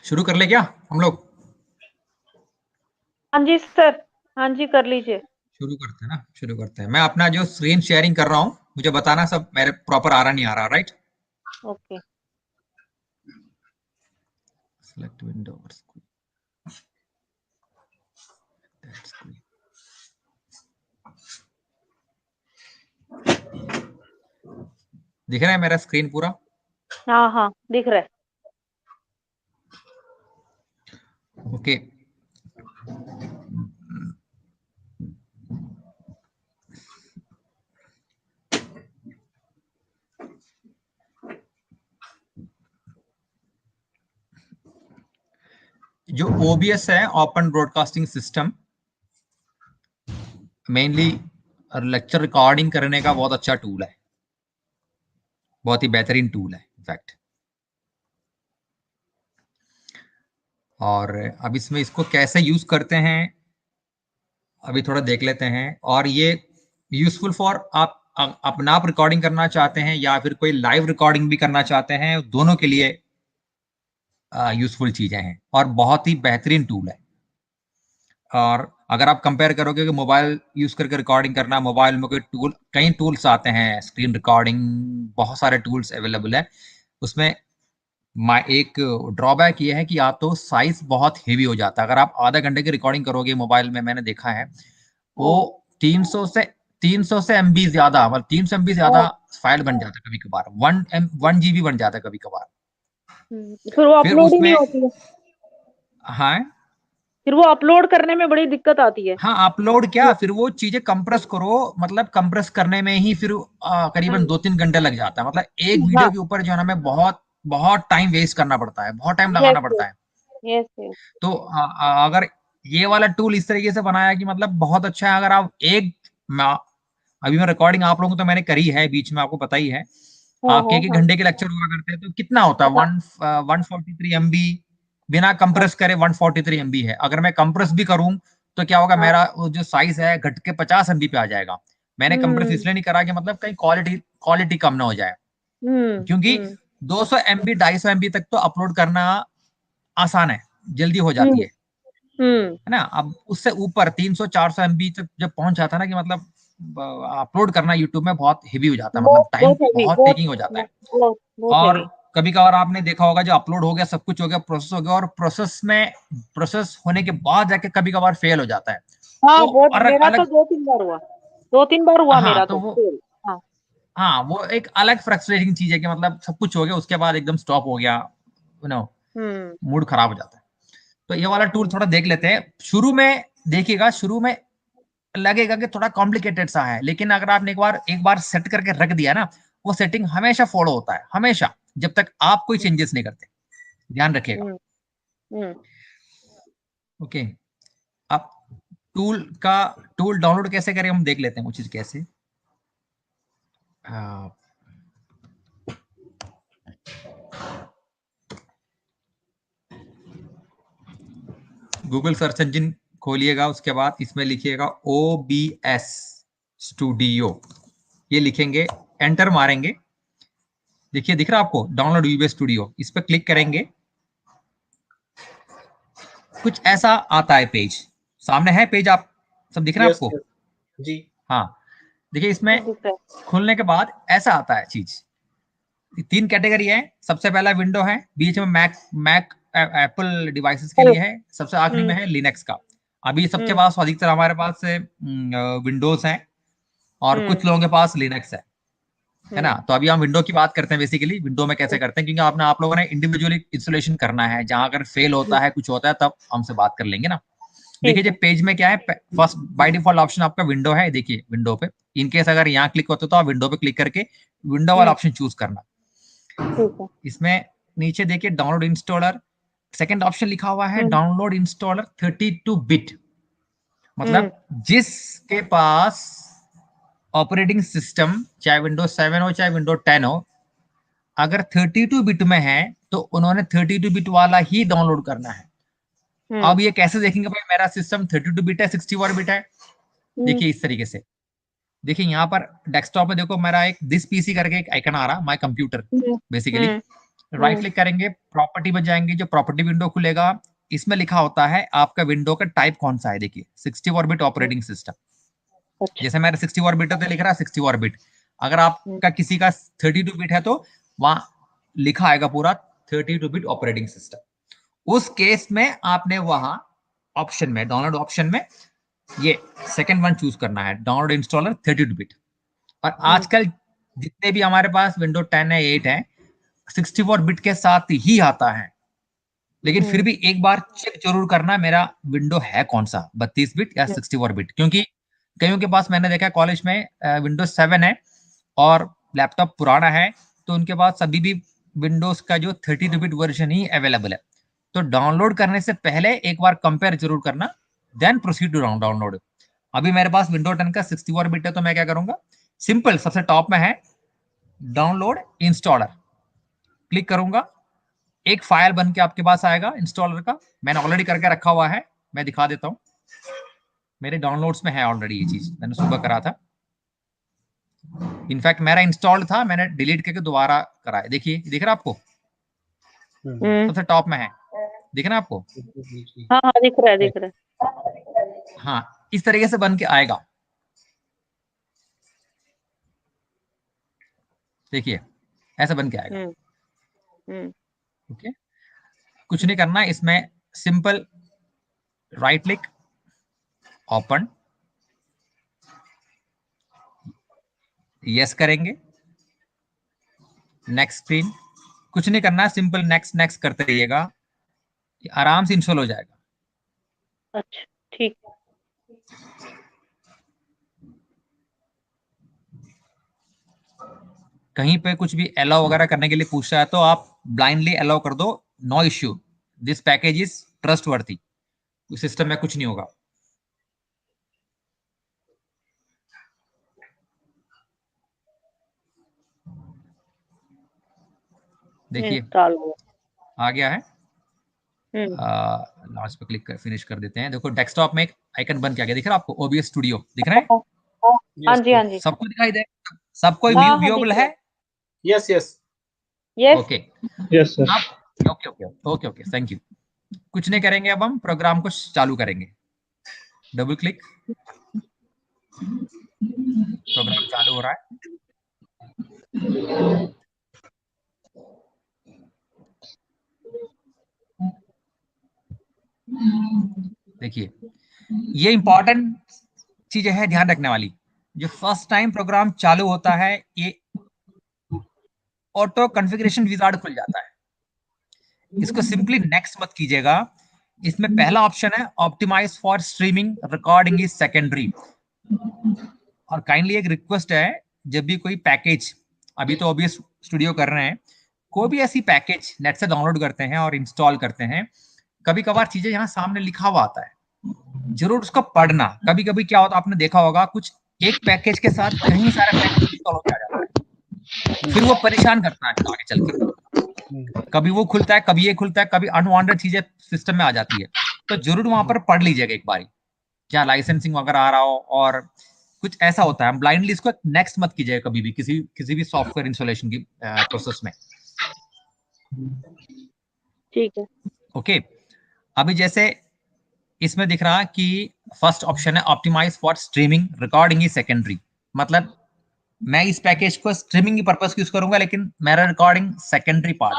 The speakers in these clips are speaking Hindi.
शुरू कर ले क्या हम लोग? हाँ जी सर। हाँ जी, कर लीजिए। शुरू करते हैं। मैं अपना जो स्क्रीन शेयरिंग कर रहा हूँ, मुझे बताना सब मेरे प्रॉपर आ रहा नहीं आ रहा, राइट? ओके। Select window. दिख रहा है मेरा स्क्रीन पूरा? हाँ हाँ, दिख रहा है। ओके। जो ओबीएस है, open broadcasting system, mainly lecture recording करने का बहुत अच्छा टूल है, बहुत ही बेहतरीन टूल है इनफैक्ट। और अब इसमें इसको कैसे यूज करते हैं अभी थोड़ा देख लेते हैं। और ये यूजफुल फॉर अपना आप रिकॉर्डिंग करना चाहते हैं या फिर कोई लाइव रिकॉर्डिंग भी करना चाहते हैं, दोनों के लिए यूजफुल चीजें हैं और बहुत ही बेहतरीन टूल है। और अगर आप कंपेयर करोगे कि मोबाइल यूज करके रिकॉर्डिंग करना, मोबाइल में कोई टूल, कई टूल्स आते हैं स्क्रीन रिकॉर्डिंग, बहुत सारे टूल्स अवेलेबल है उसमें। एक ड्रॉबैक ये है कि या तो साइज बहुत हेवी हो जाता है। अगर आप आधा घंटे की रिकॉर्डिंग करोगे मोबाइल में, मैंने देखा है वो 300 से 300 से एमबी ज्यादा, मतलब 300 एमबी ज्यादा फाइल बन जाता है कभी कभार, 1 जीबी बन जाता है कभी कभार। फिर वो फिर अपलोड ही नहीं उसमें, होती है। हाँ फिर वो अपलोड करने में बड़ी दिक्कत आती है। हाँ, अपलोड क्या, फिर वो चीजें कंप्रेस करो, मतलब कंप्रेस करने में ही फिर करीबन हम्म, 2-3 घंटे लग जाता है। मतलब एक वीडियो हाँ। के ऊपर जो है ना, हमें बहुत बहुत टाइम वेस्ट करना पड़ता है, बहुत टाइम यस लगाना यस। पड़ता है। Yes yes. तो अगर ये वाला टूल इस तरीके से बनाया कि मतलब बहुत अच्छा है, अगर आप अभी मैं रिकॉर्डिंग आप लोगों को तो मैंने करी है बीच में, आपको पता ही है। हाँ आपके हाँ एक एक हाँ घंटे के लेक्चर हुआ करते हैं तो कितना होता है, हाँ 143 MB, बिना हाँ कंप्रेस करे 143 MB है। अगर मैं कंप्रेस भी करूं तो क्या होगा, हाँ। मेरा वो जो साइज है घट के 50 MB पे आ जाएगा। मैंने कंप्रेस हम्म इसलिए नहीं करा कि मतलब कहीं क्वालिटी क्वालिटी कम ना हो जाए, क्योंकि हम्म 200 MB 250 MB तक तो अपलोड करना आसान है, जल्दी हो जाती हम्म हम्म। है ना। अब उससे ऊपर 300-400 MB तक जब पहुंच जाता है ना, कि मतलब अपलोड करना यूट्यूब में बहुत हेवी हो जाता है, बहुत मतलब टाइम बहुत हैवी, बहुत बहुत टेकिंग हो जाता है। बहुत बहुत और हैवी। कभी कभार आपने देखा होगा, जो अपलोड हो गया, सब कुछ हो गया, प्रोसेस हो गया, और प्रोसेस होने के बाद जाके कभी कभार फेल हो जाता है। हाँ, वो बहुत। अलग मेरा तो अलग, 2-3 बार हुआ। 2-3 बार हुआ हाँ मेरा तो तो वो, फेल। हाँ। हाँ वो एक अलग फ्रस्ट्रेटिंग चीज है कि मतलब सब कुछ हो गया, उसके बाद एकदम स्टॉप हो गया, यू नो, हम्म मूड खराब हो जाता है। तो ये वाला टूल हम्म थोड़ा देख लेते हैं। शुरू में देखिएगा, शुरू में लगेगा कि थोड़ा कॉम्प्लिकेटेड सा है, लेकिन अगर आपने एक बार सेट करके रख दिया ना, वो सेटिंग हमेशा फॉलो होता है, हमेशा, जब तक आप कोई चेंजेस नहीं करते। ध्यान रखिएगा। हम्म हम्म। ओके। अब टूल डाउनलोड कैसे करें, हम देख लेते हैं वो चीज कैसे। गूगल सर्च इंजन खोलिएगा, उसके बाद इसमें लिखिएगा OBS स्टूडियो, ये लिखेंगे, एंटर मारेंगे। देखिए दिख रहा है आपको, डाउनलोड OBS स्टूडियो, इस पर क्लिक करेंगे, कुछ ऐसा आता है पेज, सामने है पेज, आप सब दिख रहा है यस आपको? यस जी। हाँ, देखिए हाँ, इसमें दिख रहा खुलने के बाद ऐसा आता है चीज। 3 कैटेगरी है, सबसे पहला विंडो है, बीच में मैक मैक एप्पल डिवाइसेस के है। लिए है, सबसे आखिरी हम्म में है लिनक्स का। अभी सबके हम्म पास, अधिकतर हमारे पास विंडोज है, और हम्म कुछ लोगों के पास लिनक्स है ना। हम्म। तो अभी हम विंडो की बात करते हैं, बेसिकली विंडो में कैसे करते हैं, क्योंकि आप लोगों ने इंडिविजुअली इंस्टॉलेशन करना है, जहां अगर फेल होता है, कुछ होता है, तब हमसे बात कर लेंगे ना। ठीक देखिए जो है। पेज में क्या है, फर्स्ट बाय डिफॉल्ट ऑप्शन आपका विंडो है, देखिए विंडो पे। इनकेस अगर यहाँ क्लिक होता तो आप विंडो पे क्लिक करके विंडो वाला हम्म। ऑप्शन चूज करना। ठीक है। इसमें नीचे देखिए डाउनलोड इंस्टॉलर, सेकंड ऑप्शन लिखा हुआ है हम्म डाउनलोड इंस्टॉलर 32 बिट। हम्म मतलब जिसके पास ऑपरेटिंग सिस्टम, चाहे विंडोज 7 हो चाहे विंडोज 10 हो, अगर 32 बिट में है तो उन्होंने 32 बिट वाला ही डाउनलोड करना है। हम्म अब ये कैसे देखेंगे, भाई मेरा सिस्टम 32 बिट है, 64 बिट है? हम्म देखिए इस तरीके से, देखिए यहाँ पर डेस्कटॉप में देखो, मेरा एक दिस पीसी करके एक आइकन आ रहा, my computer hmm basically. Hmm right click करेंगे, प्रॉपर्टी में जाएंगे, जो प्रॉपर्टी विंडो खुलेगा इसमें लिखा होता है आपका विंडो का टाइप कौन सा है। देखिए 64 बिट ऑपरेटिंग सिस्टम, अच्छा। जैसे मेरा 64 बिट तो लिख रहा है 64 बिट। अगर आपका किसी का 32 बिट है तो वहां लिखा आएगा पूरा 32 बिट ऑपरेटिंग सिस्टम। उस केस में आपने वहां ऑप्शन में, डाउनलोड ऑप्शन में ये सेकंड वन चूज करना है, डाउनलोड इंस्टॉलर 32 बिट। और आजकल जितने भी हमारे पास विंडो 10 है, 8 है, 64 बिट के साथ ही आता है। लेकिन फिर भी एक बार चेक जरूर करना मेरा विंडो है कौन सा, 32 बिट या 64 बिट, क्योंकि कईयों के पास मैंने देखा कॉलेज में विंडोज 7 है और लैपटॉप पुराना है, तो उनके पास अभी भी विंडोज का जो 32 बिट वर्जन ही अवेलेबल है। तो डाउनलोड करने से पहले एक बार कंपेयर जरूर करना, देन प्रोसीड टू डाउनलोड। अभी मेरे पास विंडो 10 का 64 बिट है, तो मैं क्या करूंगा, सिंपल सबसे टॉप में है डाउनलोड इंस्टॉलर, क्लिक करूंगा, एक फाइल बन के आपके पास आएगा इंस्टॉलर का। मैंने ऑलरेडी करके रखा हुआ है, मैं दिखा देता हूं, मेरे डाउनलोड्स में है ऑलरेडी, ये चीज मैंने सुबह करा था। इनफैक्ट मेरा इंस्टॉल्ड था, मैंने डिलीट करके दोबारा करा है। देखिए दिख रहा है आपको, सबसे टॉप में है, दिख रहा है आपको? हाँ हाँ दिख रहा है, दिख रहा है। हाँ, इस तरीके से बन के आएगा। देखिए ऐसा बन के आएगा। ओके, कुछ नहीं करना इसमें, simple right click, open, yes करेंगे, नेक्स्ट स्क्रीन, कुछ नहीं करना, सिंपल नेक्स्ट नेक्स्ट करते रहिएगा, आराम से इंस्टॉल हो जाएगा। अच्छा ठीक। कहीं पे कुछ भी अलाउ वगैरह करने के लिए पूछता है तो आप ब्लाइंडली अलाउ कर दो, no issue, this package is trustworthy, system में कुछ नहीं होगा। देखिए आ गया है, लास्ट पे क्लिक कर फिनिश कर देते हैं। देखो डेस्कटॉप में एक आइकन बन के आ गया, दिख रहा है आपको, ओबीएस स्टूडियो दिख रहा है? हाँ जी हाँ जी, सबको दिखाई दे, सबको हाँ हाँ व्यूएबल दिख रहा है? है। Yes yes yes okay, yes sir. आप okay okay okay okay, thank you. कुछ नहीं करेंगे, अब हम प्रोग्राम को चालू करेंगे, डबल क्लिक, प्रोग्राम चालू हो रहा है। देखिए ये इंपॉर्टेंट चीजें है ध्यान रखने वाली, जो फर्स्ट टाइम प्रोग्राम चालू होता है ये ऑटो कॉन्फ़िगरेशन विजार्ड खुल जाता है, इसको सिंपली नेक्स्ट मत कीजिएगा। इसमें पहला ऑप्शन है optimise for streaming recording is secondary. और काइंडली एक रिक्वेस्ट है, जब भी कोई पैकेज, अभी तो ओबीएस स्टूडियो कर रहे हैं, कोई भी ऐसी पैकेज नेट से डाउनलोड करते हैं और इंस्टॉल करते हैं, कभी कभार चीजें यहाँ सामने लिखा हुआ आता है, जरूर उसको पढ़ना। कभी कभी क्या होता है, आपने देखा होगा, कुछ एक पैकेज के साथ कई सारे पैकेज इंस्टॉल होके आ जाता है, फिर वो परेशान करता है आगे चल के, कभी वो खुलता है, कभी ये खुलता है, कभी अनवांटेड चीजें सिस्टम में आ जाती है। तो जरूर वहां पर पढ़ लीजिएगा एक बारी, क्या लाइसेंसिंग वगैरह आ रहा हो और कुछ ऐसा होता है, हम ब्लाइंडली इसको नेक्स्ट मत कीजिएगा कभी भी, किसी भी सॉफ्टवेयर इंस्टॉलेशन की प्रोसेस में। ठीक है। ओके, अभी जैसे इसमें दिख रहा कि फर्स्ट ऑप्शन है optimise for streaming recording is secondary, मतलब मैं इस पैकेज को स्ट्रीमिंग की पर्पस यूज करूंगा, लेकिन मेरा रिकॉर्डिंग सेकेंडरी पार्ट।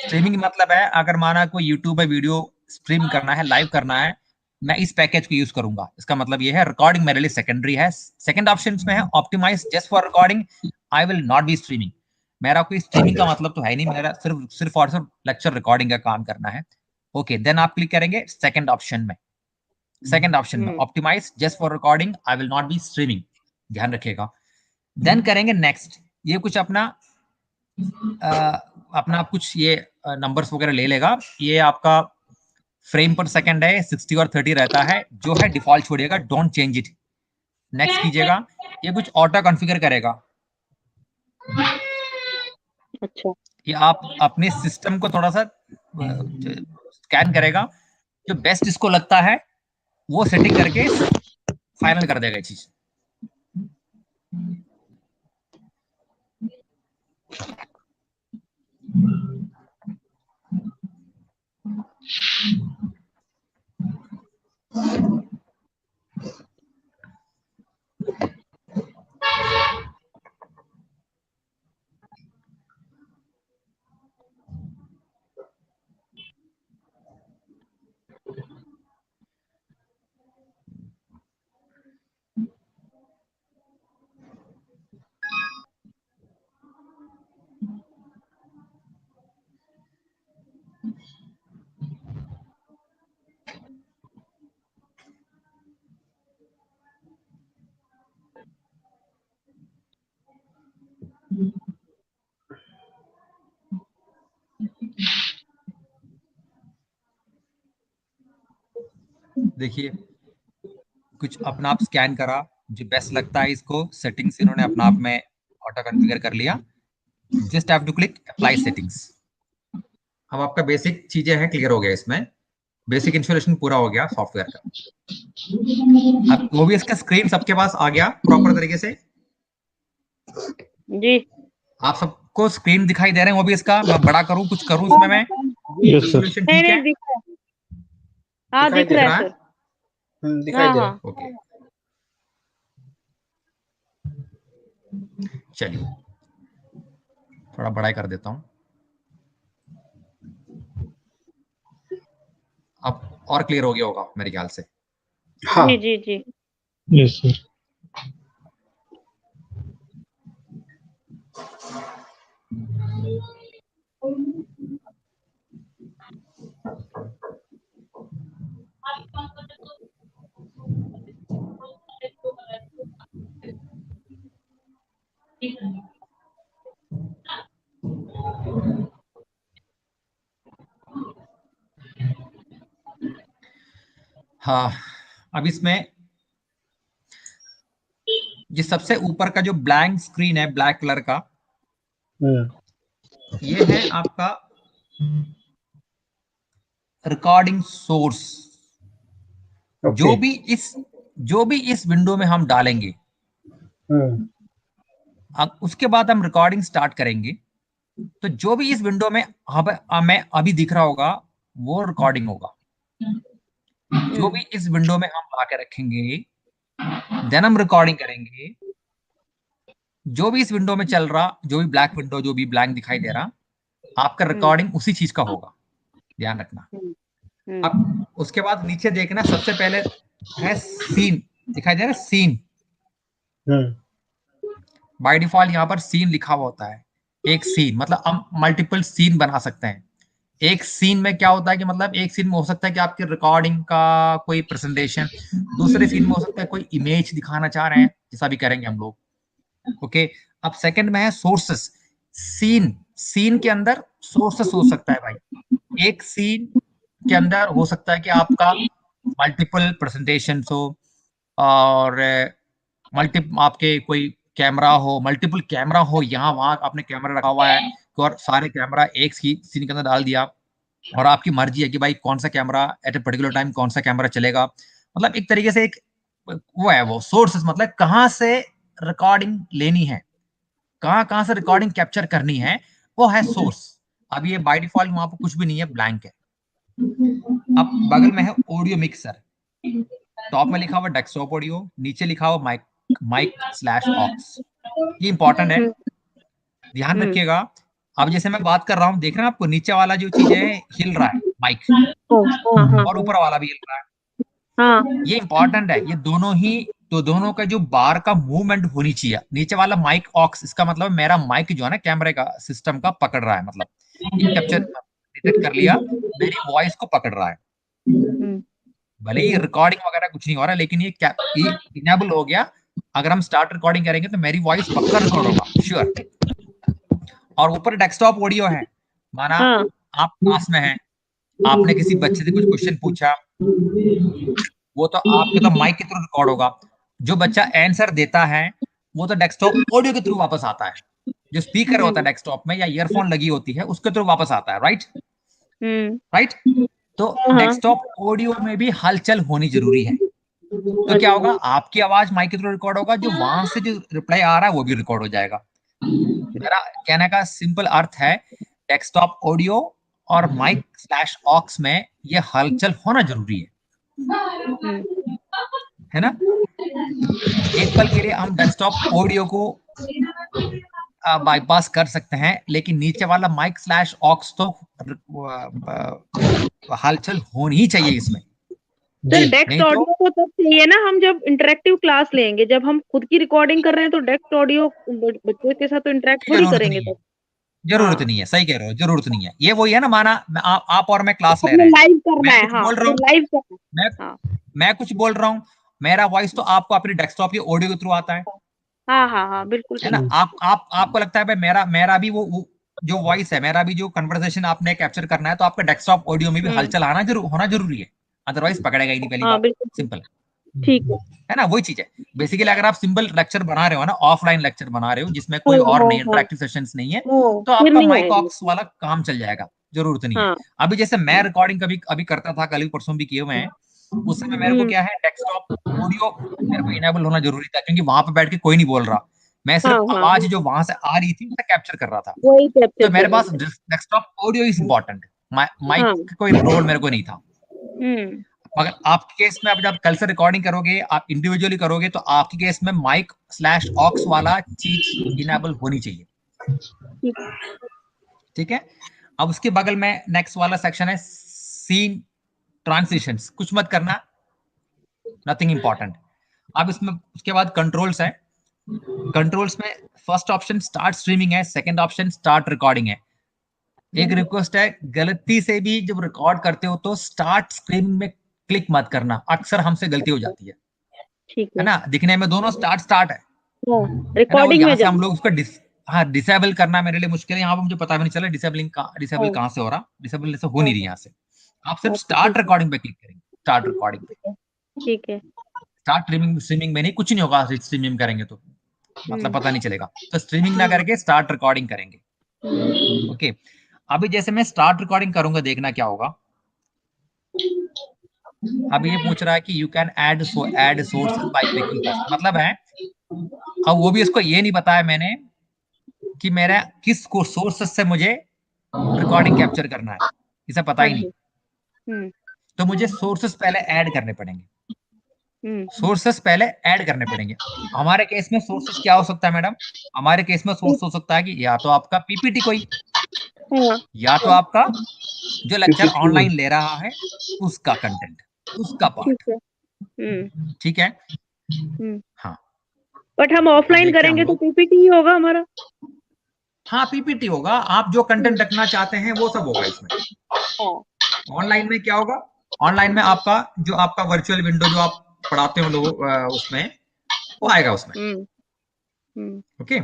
स्ट्रीमिंग मतलब है, अगर माना कोई यूट्यूब पे वीडियो स्ट्रीम करना है, लाइव करना है, मैं इस पैकेज को यूज करूंगा, इसका मतलब ये है रिकॉर्डिंग मेरे लिए सेकेंडरी है। सेकंड ऑप्शन में है optimise just for recording, I will not be streaming, मेरा कोई स्ट्रीमिंग का मतलब तो है नहीं, मेरा सिर्फ और सिर्फ लेक्चर रिकॉर्डिंग का काम करना है। ओके, देन आप क्लिक करेंगे सेकंड ऑप्शन में, सेकंड ऑप्शन में optimise just for recording, I will not be streaming, ध्यान रखिएगा। देन करेंगे नेक्स्ट, ये कुछ अपना कुछ ये नंबर्स वगैरह ले लेगा, ये आपका फ्रेम पर सेकंड है, 60 और 30 रहता है, जो है डिफॉल्ट छोड़िएगा, डोंट चेंज इट, नेक्स्ट कीजिएगा। ये कुछ ऑटो कॉन्फ़िगर करेगा, अच्छा, ये आप अपने सिस्टम को थोड़ा सा स्कैन करेगा, जो बेस्ट इसको लगता है वो सेटिंग करके फाइनल कर देगा ये चीज। देखिए कुछ अपना आप स्कैन करा, जो बेस्ट लगता है इसको सेटिंग्स इन्होंने अपना आप में ऑटो कॉन्फ़िगर कर लिया। Just have to click apply settings. अब आपका बेसिक चीजें हैं क्लियर हो गया, इसमें बेसिक इंस्टॉलेशन पूरा हो गया सॉफ्टवेयर का। अब वो भी इसका स्क्रीन सबके पास आ गया प्रॉपर तरीके से। जी आप सबको स्क्रीन दिखाई दे रहे हैं वो भी इसका? मैं बड़ा करूं, कुछ करूं इसमें मैं? Yes, sir. रेजोल्यूशन नहीं ठीक है? नहीं दिख रहा है, हाँ दिखाई दिख दे रहा रहा है है? सर। दिखाई हाँ दे हाँ ओके चलिए थोड़ा बड़ा कर देता हूं। अब और क्लियर हो गया होगा मेरे ख्याल से। हाँ जी जी जी यस सर। हाँ अब इसमें ये सबसे ऊपर का जो ब्लैंक स्क्रीन है ब्लैक कलर का, ये है आपका रिकॉर्डिंग सोर्स। जो भी इस विंडो में हम डालेंगे, अब उसके बाद हम रिकॉर्डिंग स्टार्ट करेंगे, तो जो भी इस विंडो में हमें अभी दिख रहा होगा वो रिकॉर्डिंग होगा। जो भी इस विंडो में हम ला के रखेंगे, देन हम रिकॉर्डिंग करेंगे। जो भी इस विंडो में चल रहा, जो भी ब्लैक विंडो, जो भी ब्लैंक दिखाई दे रहा, आपका रिकॉर्डिंग उसी चीज का होगा, ध्यान रखना। अब उसके बाद नीचे देखना, सबसे पहले है सीन, दिखाई दे रहा है सीन। बाय डिफॉल्ट यहाँ पर सीन लिखा हुआ होता है। एक सीन मतलब हम मल्टीपल सीन बना सकते हैं। एक सीन में क्या होता है कि मतलब एक सीन में हो सकता है कि आपकी रिकॉर्डिंग का कोई प्रेजेंटेशन, दूसरे सीन में हो सकता है कोई इमेज दिखाना चाह रहे हैं, जैसा भी करेंगे हम लोग। ओके अब सेकंड में है सोर्सेस। सीन के अंदर सोर्सेस हो सकता है भाई। एक सीन के अंदर हो सकता है कि आपका मल्टीपल प्रेजेंटेशन हो, और आपके कोई कैमरा हो, मल्टीपल कैमरा हो, यहाँ वहां आपने कैमरा रखा हुआ है और सारे कैमरा एक सीन के अंदर डाल दिया, और आपकी मर्जी है कि भाई कौन सा camera at a particular time कौन सा कैमरा चलेगा। मतलब एक तरीके से एक वो है, वो सोर्सेस मतलब कहाँ से रिकॉर्डिंग लेनी है, कहाँ से रिकॉर्डिंग कैप्चर करनी है, वो है सोर्स। अब ये बाय डिफॉल्ट वहां पर कुछ भी नहीं है, ब्लैंक है। अब बगल में है ऑडियो मिक्सर। टॉप में लिखा हुआ डेस्कटॉप ऑडियो, नीचे लिखा हुआ माइक/ऑक्स। ये इंपॉर्टेंट है, ध्यान रखिएगा। अब जैसे मैं बात कर रहा हूँ, देख रहे हैं आपको नीचे वाला जो चीज है हिल रहा है माइक, और ऊपर वाला भी हिल रहा है। हाँ ये इंपॉर्टेंट है, ये दोनों ही, तो दोनों का जो बार का मूवमेंट होनी चाहिए। नीचे वाला माइक ऑक्स, इसका मतलब मेरा माइक जो है ना कैमरे का सिस्टम का पकड़ रहा है, मतलब ये कैप्चर डिटेक्ट कर लिया, मेरी वॉइस को पकड़ रहा है। भले ही रिकॉर्डिंग वगैरह कुछ नहीं हो रहा है, लेकिन ये इनेबल हो गया। अगर हम स्टार्ट रिकॉर्डिंग करेंगे तो मेरी वॉइस पक्का रिकॉर्ड होगा, श्योर। और ऊपर डेस्कटॉप ऑडियो है, माना आप क्लास में हैं, आपने किसी बच्चे से कुछ क्वेश्चन पूछा, वो तो आपके तो माइक के थ्रू रिकॉर्ड होगा। जो बच्चा आंसर देता है वो तो डेस्कटॉप ऑडियो के थ्रू वापस आता है। जो स्पीकर होता है डेस्कटॉप में या ईयरफोन लगी होती है उसके थ्रू वापस आता है, राइट राइट। तो डेस्कटॉप ऑडियो में भी हलचल होनी जरूरी है। तो क्या होगा, आपकी आवाज माइक के थ्रू रिकॉर्ड होगा, जो वहां से जो रिप्लाई आ रहा है वो भी रिकॉर्ड हो जाएगा। मेरा कहने का सिंपल अर्थ है, डेस्कटॉप ऑडियो और माइक स्लैश ऑक्स में ये हलचल होना जरूरी है ना। एक पल के लिए हम डेस्कटॉप ऑडियो को बाईपास कर सकते हैं, लेकिन नीचे वाला माइक स्लैश ऑक्स तो हलचल होनी ही चाहिए इसमें। सर डेस्क नहीं तो ऑडियो तो तब चाहिए ना हम जब इंटरेक्टिव क्लास लेंगे, जब हम खुद की रिकॉर्डिंग कर रहे हैं तो डेस्क ऑडियो बच्चों के साथ तो इंटरेक्ट थोड़ी जरूरत करेंगे नहीं है, तब। जरूरत हाँ, नहीं है, सही कह रहे हो, जरूरत नहीं है। ये वही है ना, माना आप और मैं क्लास ले हमें रहे हैं, लाइव करना मैं है। कुछ हाँ, बोल रहा हमें हूँ, लाइव करना मैं है। हाँ मैं कुछ बोल रहा हूँ, मेरा वॉइस तो आपको अपनी डेस्कटॉप की ऑडियो के थ्रू आता है हाँ हाँ हाँ, बिल्कुल है सही। ना। आपको लगता है भाई मेरा भी वो जो वॉइस है, मेरा भी जो कन्वर्सेशन आपने कैप्चर करना है, तो आपका डेस्कटॉप ऑडियो में भी हलचल होना जरूरी है, अदरवाइज पकड़ेगा ही नहीं, पहली हाँ बात, बिल्कुल सिंपल ठीक है। है ना। वही चीज है बेसिकली। अगर आप सिंपल लेक्चर बना रहे हो ना, ऑफलाइन लेक्चर बना रहे हो जिसमें कोई हाँ और हाँ नहीं, हाँ इंटरेक्टिव सेशंस नहीं है, हाँ, तो फिर आपका नहीं माइक आएगी। ऑक्स वाला काम चल जाएगा, जरूरत नहीं है। हाँ। अभी जैसे मैं रिकॉर्डिंग कभी अभी करता था, कल परसों भी किए हुए हैं, उस समय मेरे को क्या है, डेस्कटॉप ऑडियो मेरे को इनेबल होना जरूरी था, क्योंकि वहां पे बैठ के कोई नहीं बोल रहा, मैं हाँ सिर्फ हाँ आवाज जो बिल्कुल, वहां से आ रही थी उसे कैप्चर कर रहा था। वही कैप्चर तो मेरे कर रहे पास थे। Desktop audio is important, mic हाँ। का कोई रोल मेरे को नहीं था। हम्म। मगर आपके केस में, अब जब कल से रिकॉर्डिंग करोगे, आप इंडिविजुअली करोगे, तो आपके केस में माइक स्लैश ऑक्स वाला चीज इनेबल होनी चाहिए, ठीक। ठीक है। अब उसके बगल में नेक्स्ट वाला सेक्शन है सीन ट्रांसिशंस, कुछ मत करना, नथिंग इंपॉर्टेंट। अब इसमें उसके बाद कंट्रोल्स है। कंट्रोल्स में फर्स्ट ऑप्शन स्टार्ट स्ट्रीमिंग है, सेकंड ऑप्शन स्टार्ट रिकॉर्डिंग है। एक रिक्वेस्ट है, गलती से भी जब रिकॉर्ड करते हो तो स्टार्ट स्क्रीन में क्लिक मत करना, अक्सर हमसे गलती हो जाती ठीक है है। ना। दिखने में दोनों स्टार्ट स्टार्ट हाँ, है ना। वो रिकॉर्डिंग में यहाँ से हम जाना। लोग उसको हाँ डिसेबल करना मेरे लिए मुश्किल है, यहाँ पे मुझे पता भी नहीं चला डिसेबल हाँ कहाँ से हो रहा, डिसेबल से हो हाँ। नहीं रही यहाँ से। आप सिर्फ अच्छा स्टार्ट ठीक है। रिकॉर्डिंग पे क्लिक करेंगे, स्टार्ट रिकॉर्डिंग पे। ठीक है। ठीक है। स्टार्ट स्ट्रीमिंग में नहीं, कुछ नहीं होगा स्ट्रीमिंग करेंगे तो, मतलब पता नहीं चलेगा, तो स्ट्रीमिंग ना करके स्टार्ट रिकॉर्डिंग करेंगे। ओके, अभी जैसे मैं स्टार्ट रिकॉर्डिंग करूंगा, देखना क्या होगा। अब ये पूछ रहा है कि you can add sources by clicking plus, मतलब है, अब वो भी इसको ये नहीं बताया मैंने कि मेरा किस को सोर्सेस से मुझे रिकॉर्डिंग कैप्चर करना है, इसे पता हाँ ही नहीं। जी। हम्म। तो मुझे सोर्सेस पहले ऐड करने पड़ेंगे, हम्म। सोर्सेस पहले ऐड करने पड़ेंगे। हमारे केस में सोर्सेस क्या हो सकता है मैडम, हमारे केस में सोर्स हो सकता है कि या तो आपका पीपीटी कोई, हाँ। या तो आपका जो लेक्चर PPT ऑनलाइन ले रहा है उसका कंटेंट, उसका ठीक पार्ट, है। हम्म। ठीक है। हम्म। हाँ, बट हम अब ऑफलाइन देखते हैं हम करेंगे तो लोग। पीपीटी ही होगा हमारा। हाँ पीपीटी होगा, आप जो हम्म। कंटेंट रखना चाहते हैं वो सब होगा इसमें। हाँ। ऑनलाइन में क्या होगा, ऑनलाइन में आपका जो आपका वर्चुअल विंडो जो आप पढ़ाते हो लोग उसमें वो आएगा उसमें। हम्म। हम्म। ओके,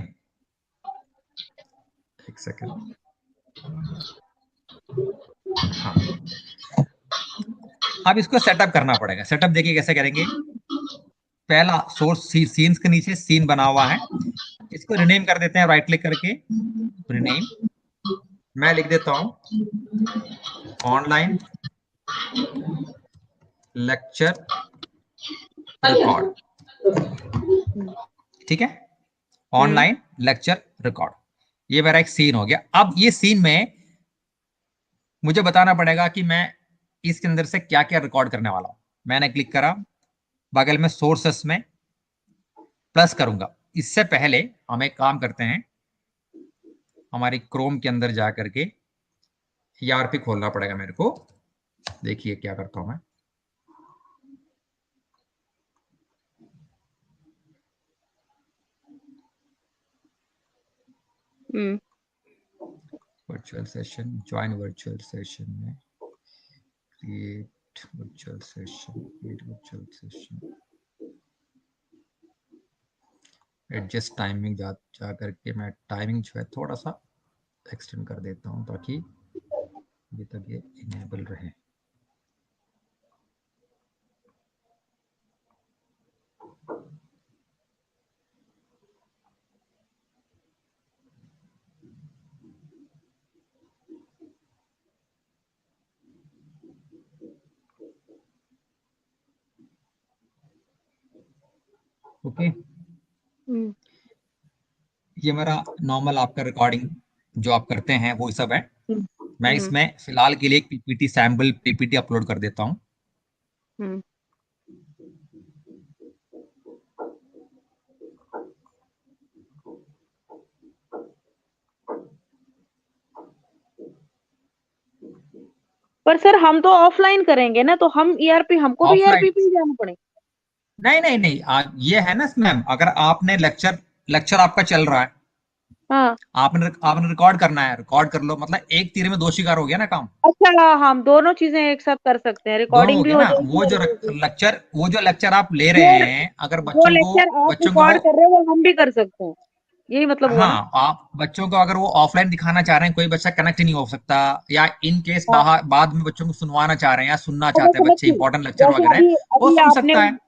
एक सेकंड। हाँ, अब इसको सेटअप करना पड़ेगा। सेटअप देखिए कैसे करेंगे। पहला सोर्स सीन्स के नीचे सीन बना हुआ है, इसको रिनेम कर देते हैं, राइट क्लिक करके रिनेम। मैं लिख देता हूं ऑनलाइन लेक्चर रिकॉर्ड, ठीक है, हम्म। Online lecture record. ये मेरा एक सीन हो गया। अब ये सीन में मुझे बताना पड़ेगा कि मैं इसके अंदर से क्या क्या रिकॉर्ड करने वाला हूं। मैंने क्लिक करा, बगल में सोर्सेस में प्लस करूंगा। इससे पहले हम एक काम करते हैं, हमारी क्रोम के अंदर जा करके ईआरपी खोलना पड़ेगा मेरे को। देखिए क्या करता हूं मैं। हम्म। Virtual session, join virtual session में create virtual session, adjust timing जा करके मैं टाइमिंग जो है थोड़ा सा एक्सटेंड कर देता हूं, ताकि अभी तक ये इनेबल रहे। ओके, ये मेरा नॉर्मल आपका रिकॉर्डिंग जो आप करते हैं वो सब है। मैं इसमें फिलहाल के लिए एक पीपीटी सैम्पल पीपीटी अपलोड कर देता हूँ। पर सर हम तो ऑफलाइन करेंगे ना, तो हम ईआरपी, हमको भी ऑफलाइन ईआरपी पे ही जाना पड़ेगा? नहीं नहीं नहीं, ये है ना मैम, अगर आपने लेक्चर आपका चल रहा है, हाँ आपने रिकॉर्ड करना है, रिकॉर्ड कर लो, मतलब एक तीर में दो शिकार हो गया ना काम। अच्छा, हाँ, हम दोनों चीजें एक साथ कर सकते हैं, दोनों हो रिकॉर्डिंग भी गया हो ना। जाएगी और वो भी। वो जो लेक्चर आप ले रहे जो हैं, अगर जो लेक्चर आप बच्चों को वो, रिकॉर्ड कर रहे हो वो हम भी कर सकते हैं, यही मतलब हुआ ना? हाँ, आप बच्चों को अगर वो ऑफलाइन दिखाना चाह रहे हैं, कोई बच्चा कनेक्ट नहीं हो सकता, या इन केस हाँ, बाद में बच्चों को सुनवाना चाह रहे हैं या सुनना तो मैं चाहते हैं समझ बच्चे गई। इंपॉर्टेंट लेक्चर जैसे वगैरह, अभी वो अभी सुन आपने, सकता है।